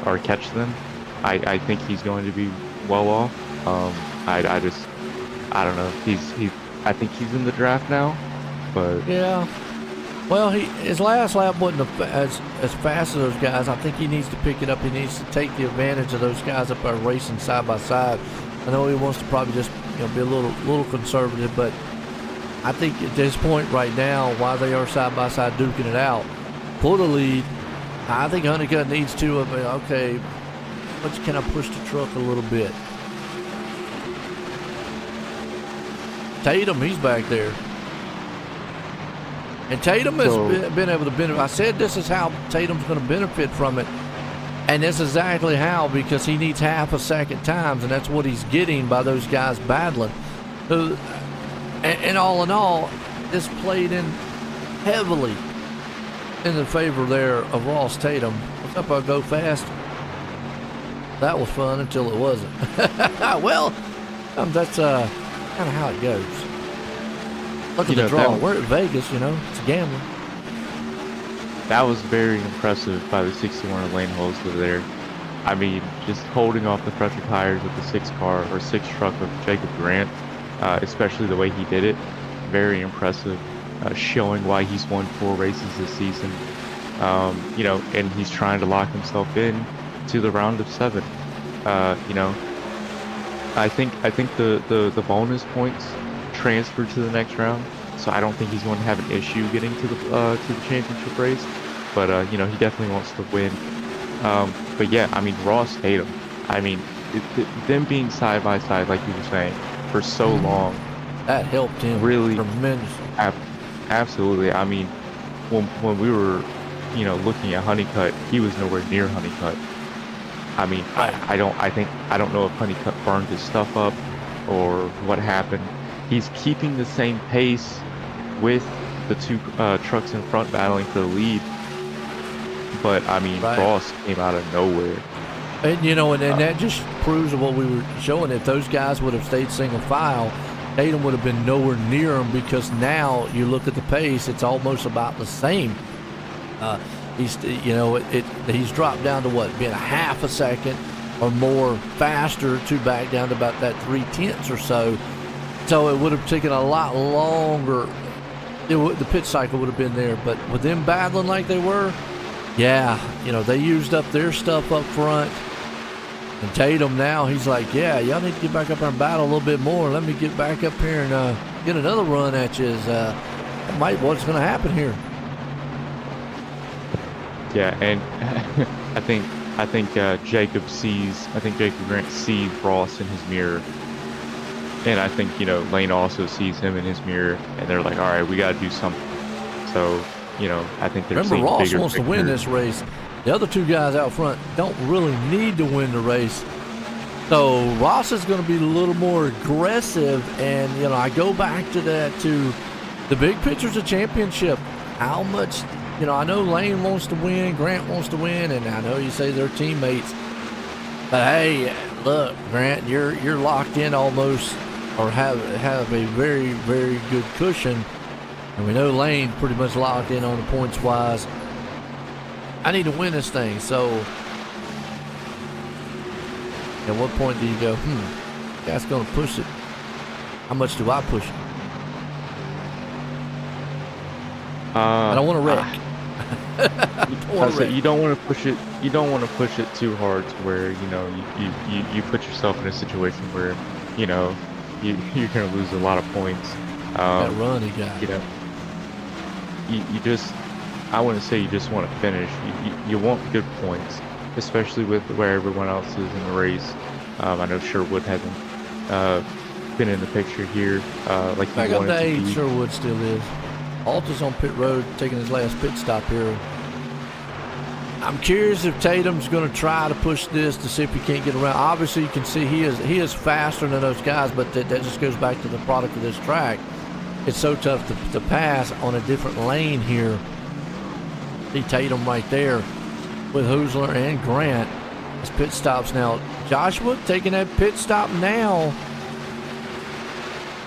or catch them, I think he's going to be well off. I don't know. I think he's in the draft now, but yeah. Well, his last lap wasn't as fast as those guys. I think he needs to pick it up. He needs to take the advantage of those guys up there racing side by side. I know he wants to probably just be a little conservative, but I think at this point right now, while they are side by side duking it out, pull the lead. I think Honeycutt needs to. Okay, much can I push the truck a little bit? Tatum, he's back there. And Tatum has been able to benefit. I said this is how Tatum's going to benefit from it. And that's exactly how, because he needs half a second times, and that's what he's getting by those guys battling. And all in all, this played in heavily in the favor there of Ross Tatum. What's up, I'll go fast? That was fun until it wasn't. Well, that's kind of how it goes. Look at the draw. We're at Vegas, it's gambling. That was very impressive by the 61 Lane Hosler there. I mean, just holding off the fresher tires with the 6 truck of Jacob Grant, especially the way he did it. Very impressive, showing why he's won 4 races this season. And he's trying to lock himself in to the round of 7. I think the bonus points transfer to the next round, so I don't think he's going to have an issue getting to the championship race. But he definitely wants to win. But yeah, I mean, Ross Tatum. I mean, them being side by side, like you were saying, for so long, that helped him really tremendously. Absolutely. I mean, when we were, looking at Honeycutt, he was nowhere near Honeycutt. I mean, I don't know if Honeycutt burned his stuff up or what happened. He's keeping the same pace with the two trucks in front battling for the lead. But I mean, Right. Ross came out of nowhere. And and that just proves what we were showing. If those guys would have stayed single file, Tatum would have been nowhere near him, because now you look at the pace, it's almost about the same. He's he's dropped down to what, being a half a second or more faster to back down to about that 0.3 or so. So it would have taken a lot longer. The pit cycle would have been there, but with them battling like they were, yeah, they used up their stuff up front. And Tatum now, he's like, yeah, y'all need to get back up there and battle a little bit more. Let me get back up here and get another run at you. That might what's going to happen here. Yeah, and I think Jacob Grant sees Ross in his mirror, and I think Lane also sees him in his mirror, and they're like, all right, we got to do something. So I think they're remember, seeing Ross bigger wants to win picture. this race. The other two guys out front don't really need to win the race. So Ross is going to be a little more aggressive, and I go back to the big picture's a championship. How much? I know Lane wants to win, Grant wants to win, and I know you say they're teammates. But hey, look, Grant, you're locked in almost, or have a very, very good cushion. And we know Lane pretty much locked in on the points wise. I need to win this thing. So at what point do you go, that's going to push it? How much do I push it? I don't want to wreck. You don't want to push it. You don't want to push it too hard to where you put yourself in a situation where you're going to lose a lot of points. That run he got. You just, I wouldn't say you just want to finish. You want good points, especially with where everyone else is in the race. I know Sherwood hasn't been in the picture here like he Back up wanted to to 8, be. Sherwood still is. Alta's on pit road, taking his last pit stop here. I'm curious if Tatum's going to try to push this to see if he can't get around. Obviously, you can see he is faster than those guys, but that just goes back to the product of this track. It's so tough to pass on a different lane here. See Tatum right there with Hoosler and Grant. His pit stops now. Joshua taking that pit stop now.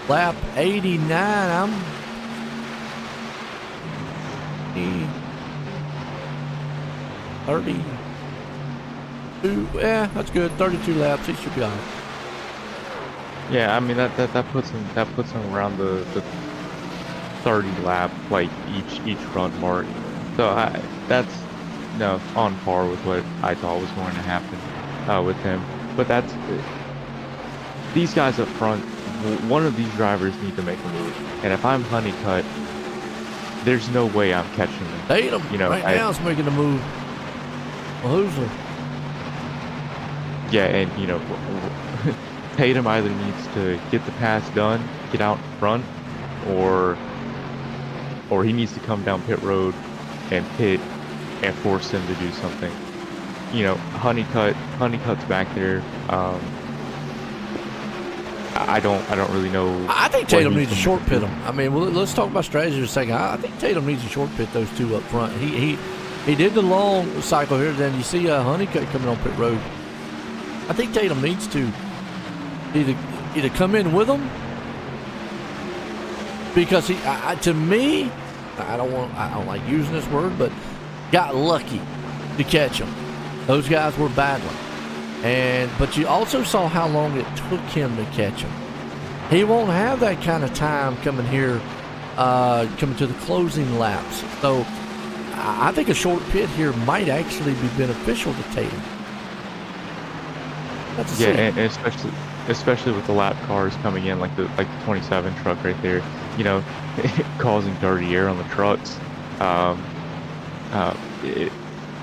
Lap 89. 32. Yeah, that's good. 32 laps. He should be on it. Yeah, I mean that puts him around the 30 lap like each front mark. So that's on par with what I thought was going to happen with him. But these guys up front. One of these drivers need to make a move, and if I'm Honeycutt, there's no way I'm catching them. Tatum right now is making a move. Well, Hoosler. Yeah, and Tatum either needs to get the pass done, get out in front, or he needs to come down pit road and pit and force him to do something. Honeycutt's back there. I don't really know. I think Tatum needs to short pit him. I mean, let's talk about strategy for a second. I think Tatum needs to short pit those two up front. He did the long cycle here. Then you see Honeycutt coming on pit road. I think Tatum needs to either come in with him, because to me, I don't like using this word, but got lucky to catch him. Those guys were battling. But you also saw how long it took him to catch him. He won't have that kind of time coming here, coming to the closing laps. So I think a short pit here might actually be beneficial to Tatum. And especially with the lap cars coming in, like the 27 truck right there, causing dirty air on the trucks.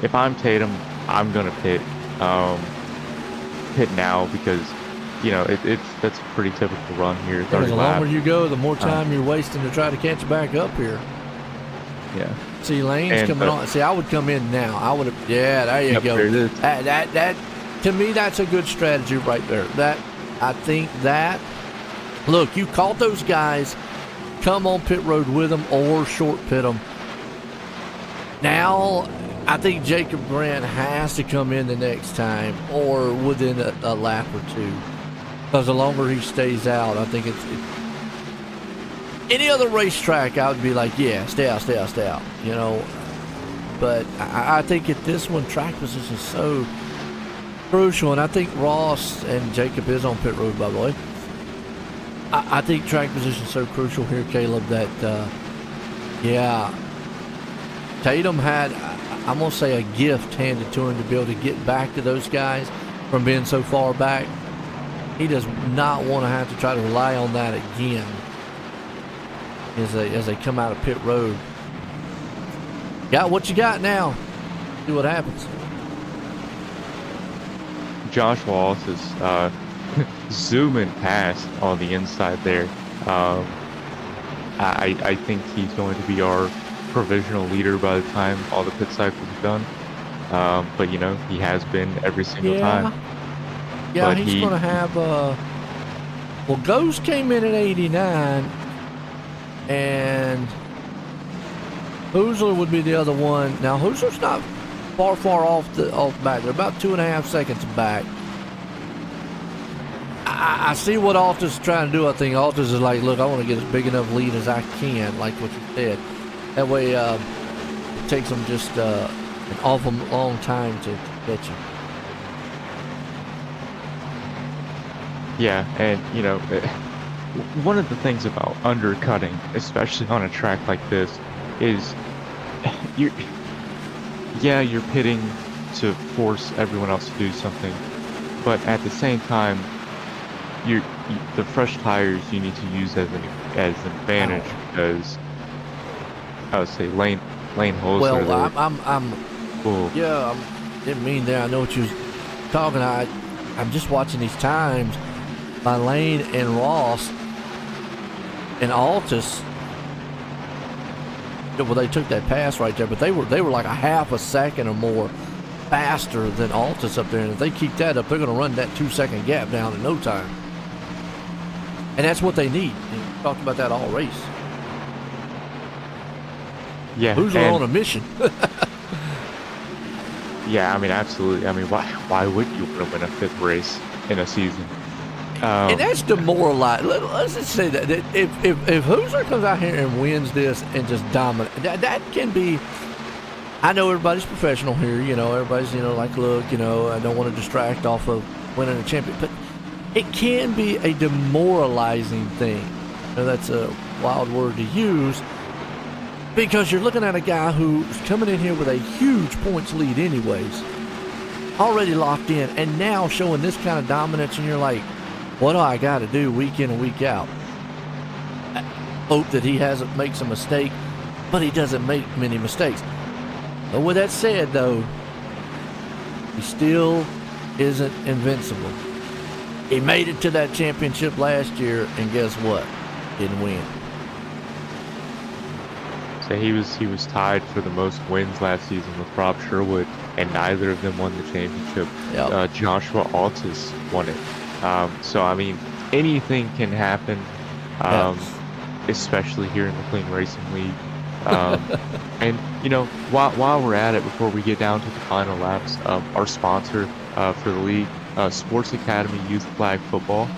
If I'm Tatum, I'm gonna pit now, because that's a pretty typical run here. 30 the lap. longer you go, the more time you're wasting to try to catch back up here. Yeah. See, Lane's coming on. See, I would come in now. I would have. Yeah, there you go. There it is. That to me, that's a good strategy right there. I think that. Look, you caught those guys come on pit road with them or short pit them. Now, I think Jacob Grant has to come in the next time or within a lap or two. Because the longer he stays out, I think it's any other racetrack, I would be like, yeah, stay out, you know. But I think at this one, track position is so crucial. And I think Ross and Jacob is on pit road, by the way. I think track position is so crucial here, Caleb, that, yeah, Tatum had, I'm going to say, a gift handed to him to be able to get back to those guys from being so far back. He does not want to have to try to rely on that again as they come out of pit road. Got what you got now. See what happens. Josh Wallace is zooming past on the inside there. I think he's going to be our provisional leader by the time all the pit cycles are done. But you know, he has been every single time. Yeah, but he's going to have well, Ghost came in at 89 and Hoosler would be the other one. Now Hoosler's not far off back. They're about 2.5 seconds back. I see what Altus is trying to do. I think Altus is like, look, I want to get as big enough lead as I can, like what you said. That way it takes them just an awful long time to get you. Yeah, and you know, one of the things about undercutting, especially on a track like this, is you're pitting to force everyone else to do something, but at the same time, the fresh tires you need to use as an advantage because I would say lane holes. Well, are I'm cool. Yeah, didn't mean that. I know what you was talking. I'm just watching these times by Lane and Ross and Altus. Well, they took that pass right there, but they were like a half a second or more faster than Altus up there. And if they keep that up, they're going to run that 2-second gap down in no time. And that's what they need. We talked about that all race. Yeah, who's on a mission? Yeah, I mean, absolutely. I mean, why would you want to win a 5th race in a season? And that's demoralizing. Let's just say that if Hoosier comes out here and wins this and just dominate, that can be. I know everybody's professional here. You know, everybody's like, look, I don't want to distract off of winning a champion, but it can be a demoralizing thing. That's a wild word to use because you're looking at a guy who's coming in here with a huge points lead, anyways, already locked in, and now showing this kind of dominance, and you're like, what do I got to do week in and week out? I hope that he makes a mistake, but he doesn't make many mistakes. But with that said, though, he still isn't invincible. He made it to that championship last year, and guess what? Didn't win. So he was tied for the most wins last season with Rob Sherwood, and neither of them won the championship. Yep. Joshua Altus won it. So I mean, anything can happen, especially here in the Clean Racing League. And while we're at it, before we get down to the final laps, our sponsor for the league, Sports Academy Youth Flag Football.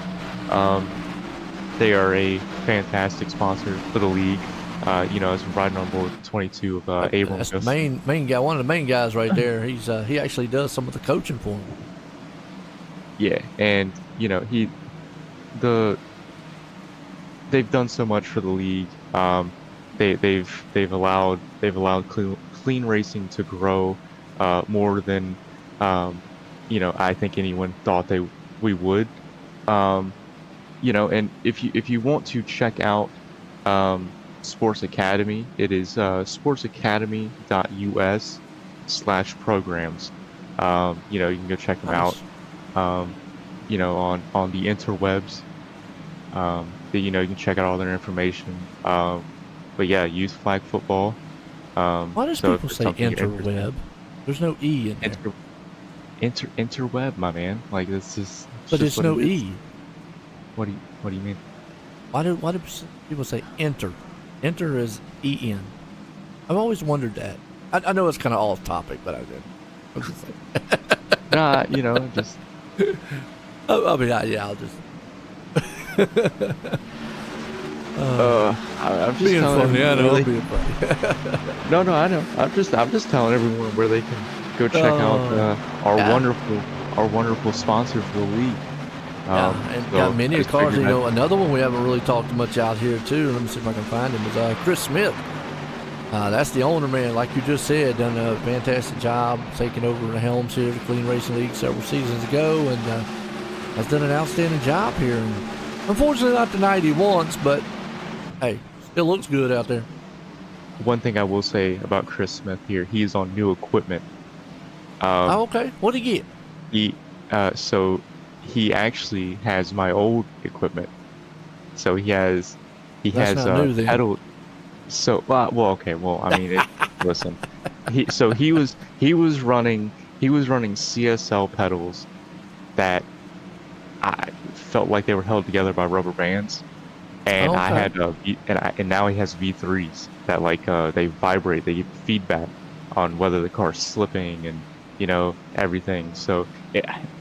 They are a fantastic sponsor for the league. As we're riding on board 22 of Abram. That's the main guy, one of the main guys right there. He's he actually does some of the coaching for him. Yeah, and they've done so much for the league. They've allowed clean racing to grow more than I think anyone thought we would. And if you want to check out Sports Academy, it is sportsacademy.us/programs. You can go check them out. On the interwebs. You can check out all their information. But yeah, youth flag football. Why does people say interweb? There's no E in there. Interweb, my man. Like this is. But it's no E. What do you mean? Why do people say enter? Enter is EN. I've always wondered that. I know it's kind of off topic, but I did. Nah, you know, just. I mean, yeah, I'll just. I'm just being telling funny. I everyone know, where I'm being funny. No, I know. I'm just telling everyone where they can go check out our wonderful sponsor for the league. And So got many I just cars. You figured know, another one we haven't really talked much out here too. Let me see if I can find him. Is Chris Smith. That's the owner, man. Like you just said, done a fantastic job taking over the helms here at the Clean Racing League several seasons ago, and has done an outstanding job here. And unfortunately, not the night he wants, but hey, still looks good out there. one thing I will say about Chris Smith here, he's on new equipment. Okay. What'd he get? So he actually has my old equipment. So he has That's not new, then. pedal. So okay. Well, I mean, listen. He was running CSL pedals that I felt like they were held together by rubber bands, and I had and now he has V3s that they vibrate, they give feedback on whether the car's slipping and everything. So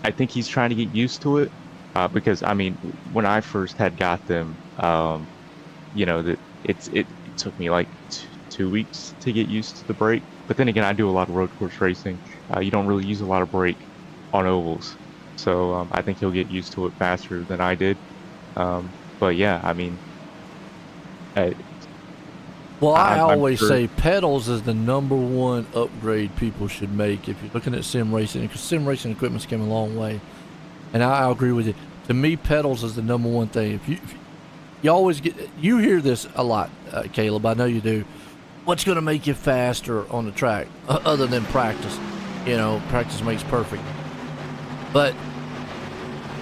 I think he's trying to get used to it, because I mean, when I first had got them, it took me like 2 weeks to get used to the brake. But then again, I do a lot of road course racing. You don't really use a lot of brake on ovals, so I think he'll get used to it faster than I did. But yeah, I mean, well, I always sure. say pedals is the #1 upgrade people should make if you're looking at sim racing, because sim racing equipment's came a long way. And I agree with you. To me, pedals is the #1 thing. If you always you hear this a lot, Caleb. I know you do. What's going to make you faster on the track, other than practice? Practice makes perfect. But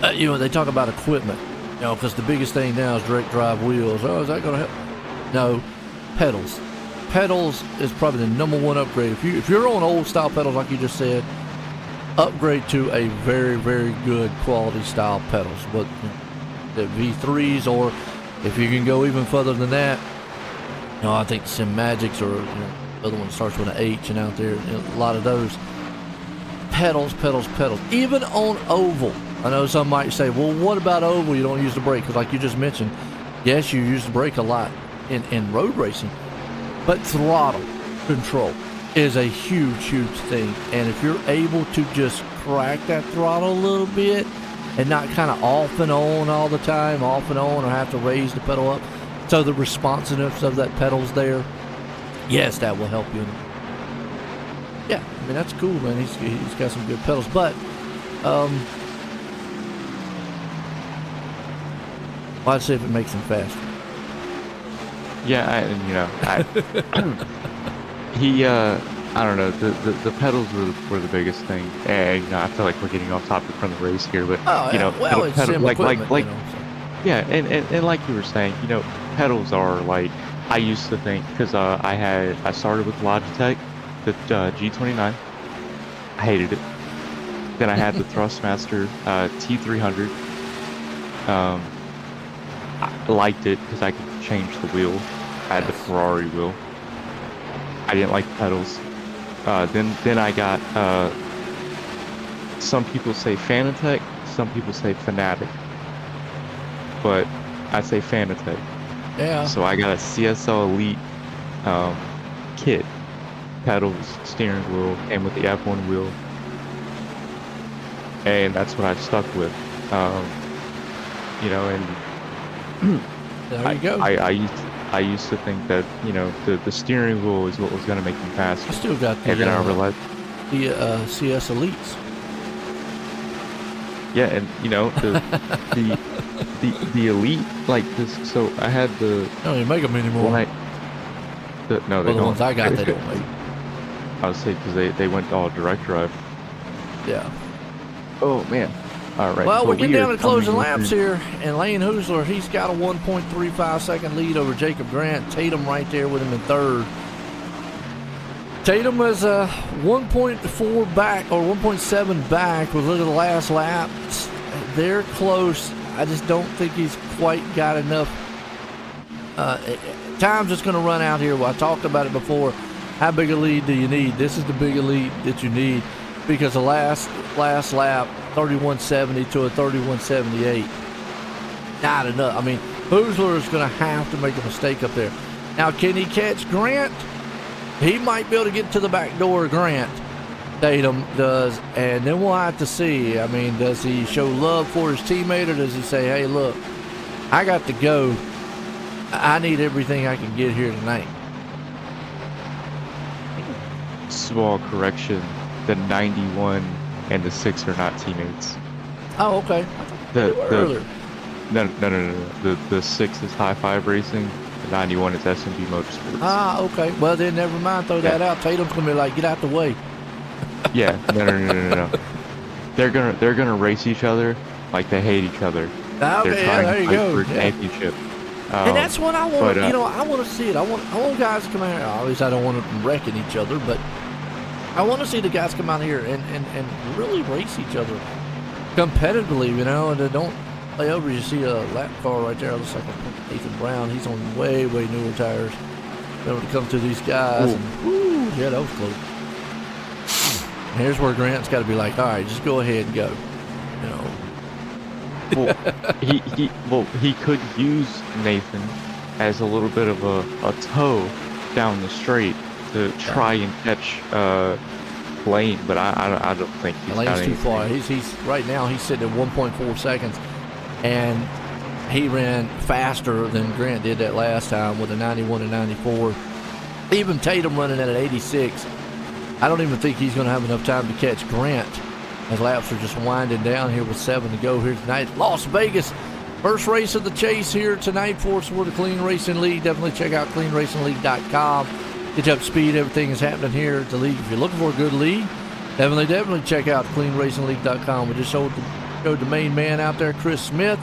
they talk about equipment. Because the biggest thing now is direct drive wheels. Oh, is that going to help? No. Pedals. Pedals is probably the #1 upgrade. If you're on old style pedals, like you just said, upgrade to a very, very good quality style pedals. But the V3s, or if you can go even further than that, I think Sim Magics, or the other one starts with an H, and out there, a lot of those pedals. Even on oval. I know some might say, well, what about oval? You don't use the brake, because like you just mentioned, yes, you use the brake a lot in road racing, but throttle control is a huge thing. And if you're able to just crack that throttle a little bit and not kind of off and on all the time, or have to raise the pedal up, so the responsiveness of that pedal's there, yes, that will help you. Yeah, I mean, that's cool, man. He's got some good pedals, but I'd say if it makes him faster. Yeah, I don't know. The pedals were the biggest thing, and I feel like we're getting off topic from the race here, but it's sim equipment, yeah, and like you were saying, pedals are like, I used to think, because I started with Logitech, the G29. I hated it. Then I had the Thrustmaster T300. I liked it because I could change the wheel. I had the Ferrari wheel. I didn't like the pedals. Then I got, some people say Fanatec, some people say Fanatic, but I say Fanatec. Yeah. So I got a CSL Elite kit, pedals, steering wheel, and with the F1 wheel, and that's what I stuck with. And there you go. I used to think that the steering wheel is what was going to make me faster. I still got the And then I realized the CS Elites. Yeah, and the Elite, like this. So I had the. They don't even make them anymore. No, they the don't. ones I got, they don't make. I would say because they went all direct drive. Yeah. Oh man. All right. Well, we're getting down to closing coming laps here, and Lane Hoosler, he's got a 1.35 second lead over Jacob Grant. Tatum right there with him in third. Tatum was 1.4 back, or 1.7 back. We'll look at the last lap. They're close. I just don't think he's quite got enough time's just going to run out here. Well, I talked about it before. How big a lead do you need? This is the big lead that you need, because the last lap, 31.70 to a 31.78, not enough. I mean, Hoosler is going to have to make a mistake up there. Now, can he catch Grant? He might be able to get to the back door of Grant. Tatum does, and then we'll have to see. I mean, does he show love for his teammate, or does he say, hey, look, I got to go. I need everything I can get here tonight. Small correction: the 91 and the 6 are not teammates. Oh, okay. The No. The 6 is High Five Racing. The 91 is SMB Motorsports. Ah, okay. Well, then never mind. Throw that out. Tatum's gonna be like, get out the way. Yeah. No. They're gonna race each other like they hate each other. Okay, They're trying there you to fight go. for a championship. And that's what I want. But, I want to see it. I want guys to come out here. Obviously, I don't want them wrecking each other, but I want to see the guys come out here and really race each other competitively. You know, and don't play over. You see a lap car right there. It looks like Nathan Brown. He's on way newer tires. Able to come to these guys. And, woo, yeah, that was close. And here's where Grant's got to be like, all right, just go ahead and go. You know. Well, he could use Nathan as a little bit of a tow down the straight to try and catch Lane, but I don't think he's Lane's too far. He's right now he's sitting at 1.4 seconds, and he ran faster than Grant did that last time with a 91 and 94. Even Tatum running at an 86. I don't even think he's going to have enough time to catch Grant, as laps are just winding down here with 7 to go here tonight. Las Vegas, first race of the chase here tonight for us for the Clean Racing League. Definitely check out cleanracingleague.com. Get you up to speed. Everything is happening here at the league. If you're looking for a good league, definitely check out cleanracingleague.com. We just showed the main man out there, Chris Smith.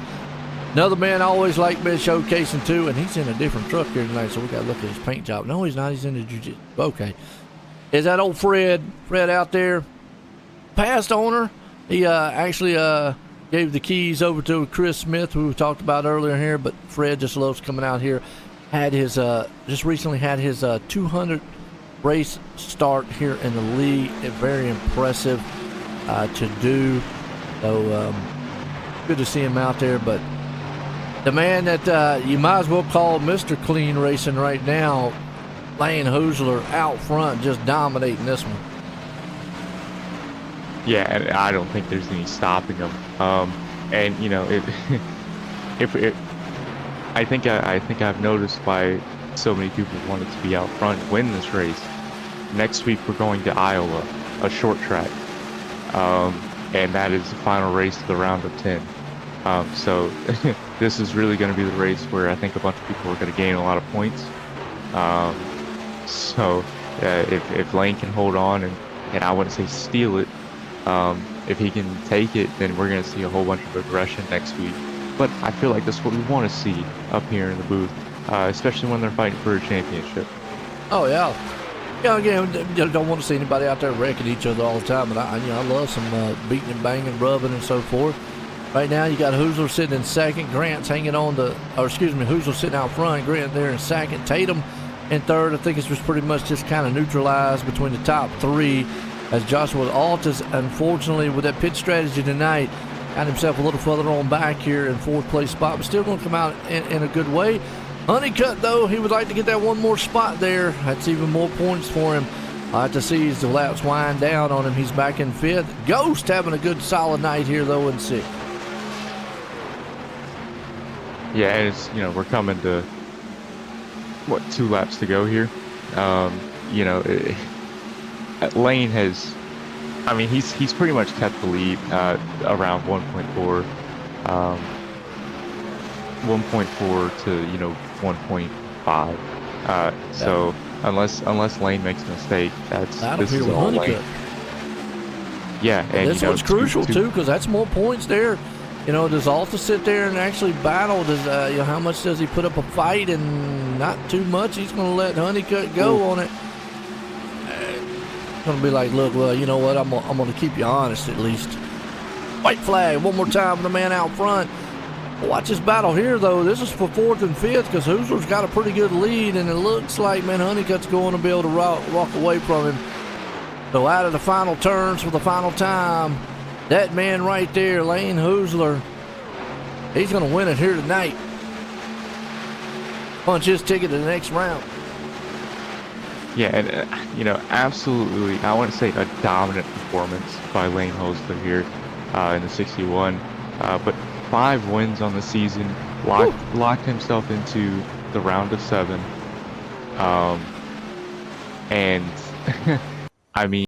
Another man I always like been showcasing too, and he's in a different truck here tonight, so we got to look at his paint job. No, he's not. He's in the jiu-jitsu. Okay. Is that old Fred out there? Past owner. He actually gave the keys over to Chris Smith, who we talked about earlier here, but Fred just loves coming out here. Had his just recently had his 200 race start here in the league. Very impressive to do. So good to see him out there. But the man that you might as well call Mr. Clean Racing right now, Lane Hoosler, out front, just dominating this one. Yeah, and I don't think there's any stopping him. And you know, I think I've noticed why so many people wanted to be out front and win this race. Next week we're going to Iowa, a short track, and that is the final race of the round of 10. So this is really going to be the race where I think a bunch of people are going to gain a lot of points. So if Lane can hold on and I wouldn't say steal it, if he can take it, then we're going to see a whole bunch of aggression next week. But I feel like that's what we want to see up here in the booth, especially when they're fighting for a championship. Oh yeah. Yeah, again, don't want to see anybody out there wrecking each other all the time, but I love some beating and banging, rubbing and so forth. Right now you got Hoosler sitting in second, Grant's hanging on Hoosler sitting out front, Grant there in second, Tatum in third. I think it's just pretty much just kind of neutralized between the top three, as Joshua Altus, unfortunately, with that pit strategy tonight, got himself a little further on back here in fourth place spot, but still going to come out in a good way. Honeycutt, though, he would like to get that one more spot there. That's even more points for him. I'll have to see as the laps wind down on him. He's back in fifth. Ghost having a good solid night here, though, in sixth. Yeah, and it's, we're coming to, 2 laps to go here. Lane has, he's pretty much kept the lead around 1.4 to 1.5. So unless Lane makes a mistake, this is all Lane. Yeah, and this one's crucial too, because that's more points there. Does Alta sit there and actually battle? Does how much does he put up a fight? And not too much. He's going to let Honeycutt go on it. Going to be like, look, well, you know what? I'm going to keep you honest at least. White flag one more time for the man out front. Watch this battle here, though. This is for 4th and 5th because Hoosler's got a pretty good lead, and it looks like, man, Honeycutt's going to be able to walk away from him. So out of the final turns for the final time, that man right there, Lane Hoosler, he's going to win it here tonight. Punch his ticket to the next round. Yeah, and absolutely, I want to say a dominant performance by Lane Hoosler here in the 61. But 5 wins on the season, locked himself into the round of 7. And I mean,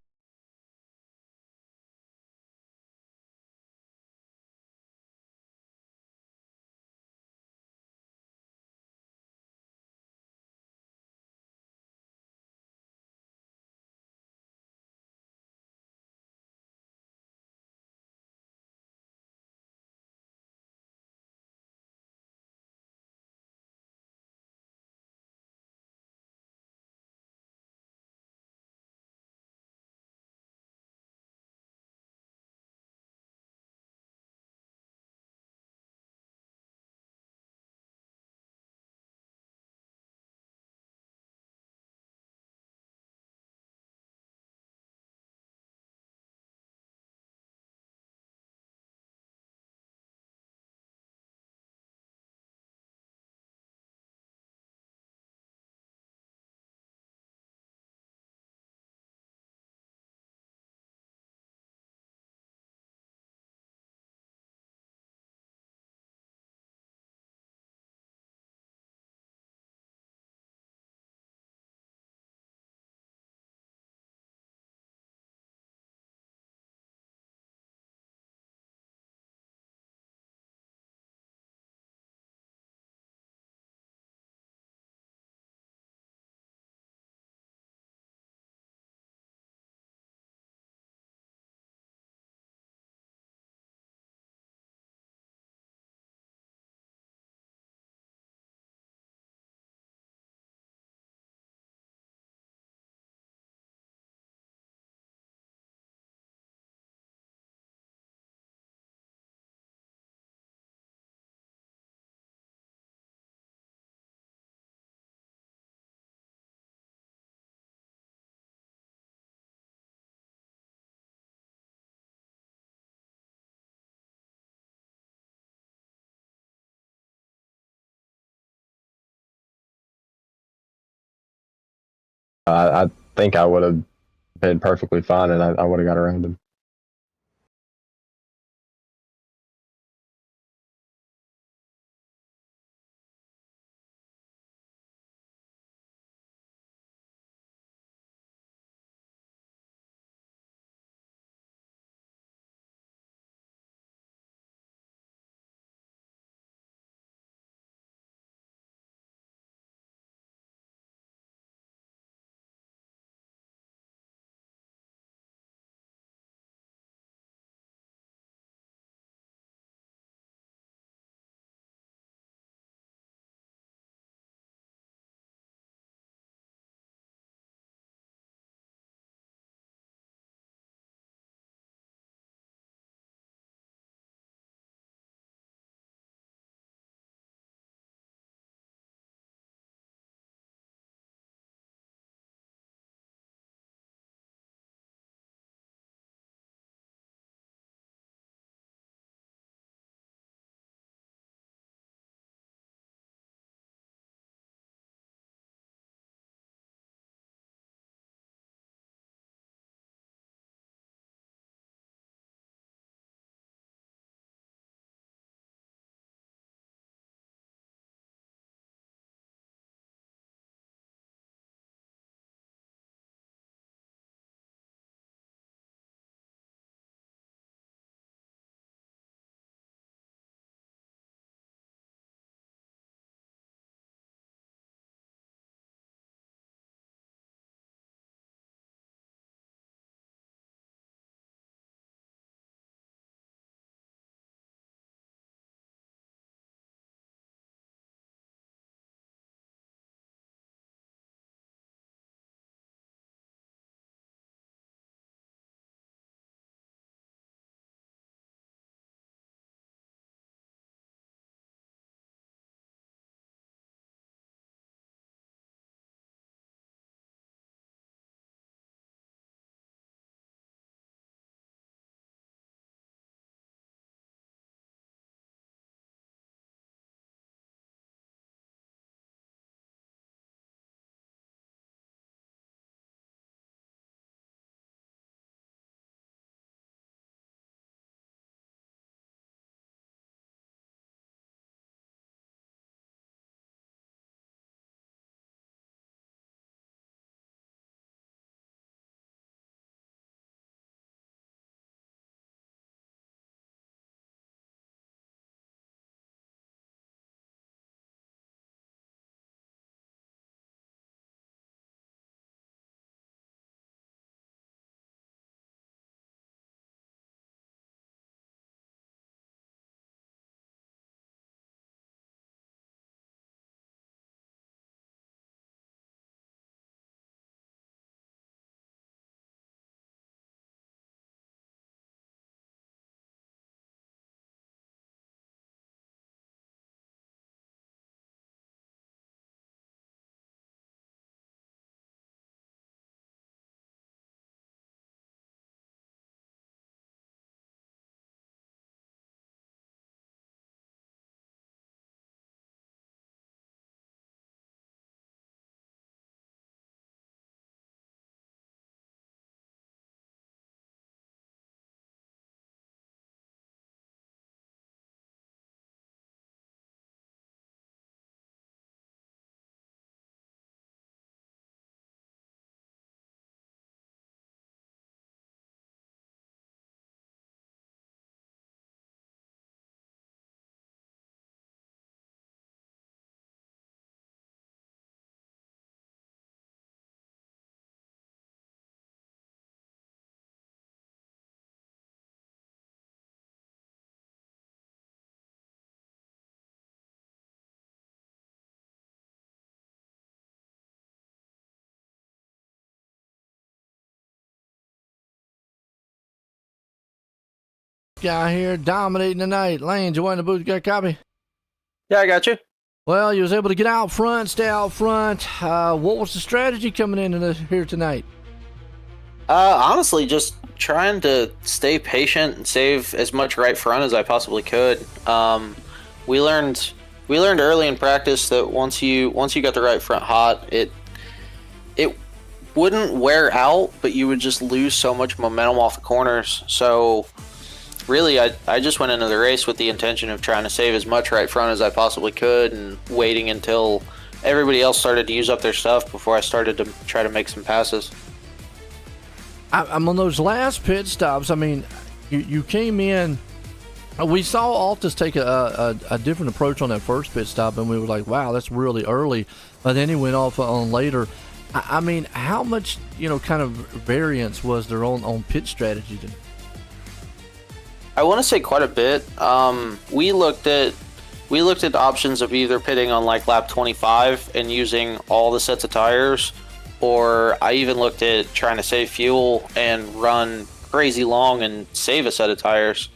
I think I would have been perfectly fine, and I would have got around him. guy here dominating tonight. Lane, join the booth. Got a copy? Yeah, I got you. Well, you was able to get out front, stay out front. What was the strategy coming in here tonight? Honestly, just trying to stay patient and save as much right front as I possibly could. We learned early in practice that once you got the right front hot, it wouldn't wear out, but you would just lose so much momentum off the corners. So really, I just went into the race with the intention of trying to save as much right front as I possibly could and waiting until everybody else started to use up their stuff before I started to try to make some passes. I'm on those last pit stops. I mean, you came in. We saw Altus take a different approach on that first pit stop, and we were like, wow, that's really early. But then he went off on later. I mean, how much, kind of variance was there on pit strategy? I want to say quite a bit. We looked at options of either pitting on like lap 25 and using all the sets of tires, or I even looked at trying to save fuel and run crazy long and save a set of tires.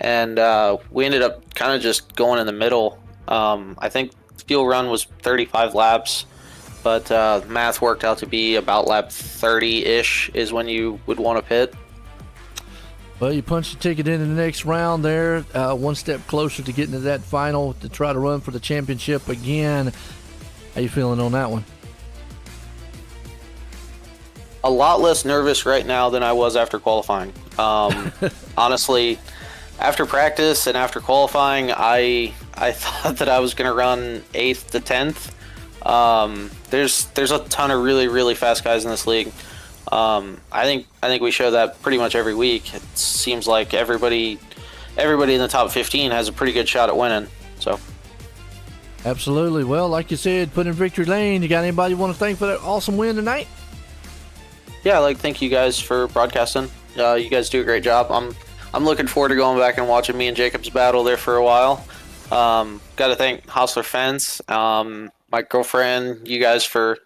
And we ended up kind of just going in the middle. I think fuel run was 35 laps, but math worked out to be about lap 30-ish is when you would want to pit. Well, you punched your ticket into the next round there, one step closer to getting to that final to try to run for the championship again. How you feeling on that one? A lot less nervous right now than I was after qualifying. Honestly, after practice and after qualifying, I thought that I was going to run 8th to 10th. There's a ton of really, really fast guys in this league. I think we show that pretty much every week. It seems like everybody in the top 15 has a pretty good shot at winning. So, absolutely. Well, like you said, put in victory lane. You got anybody you want to thank for that awesome win tonight? Yeah, thank you guys for broadcasting. You guys do a great job. I'm looking forward to going back and watching me and Jacob's battle there for a while. Got to thank Hostler Fence, my girlfriend, you guys for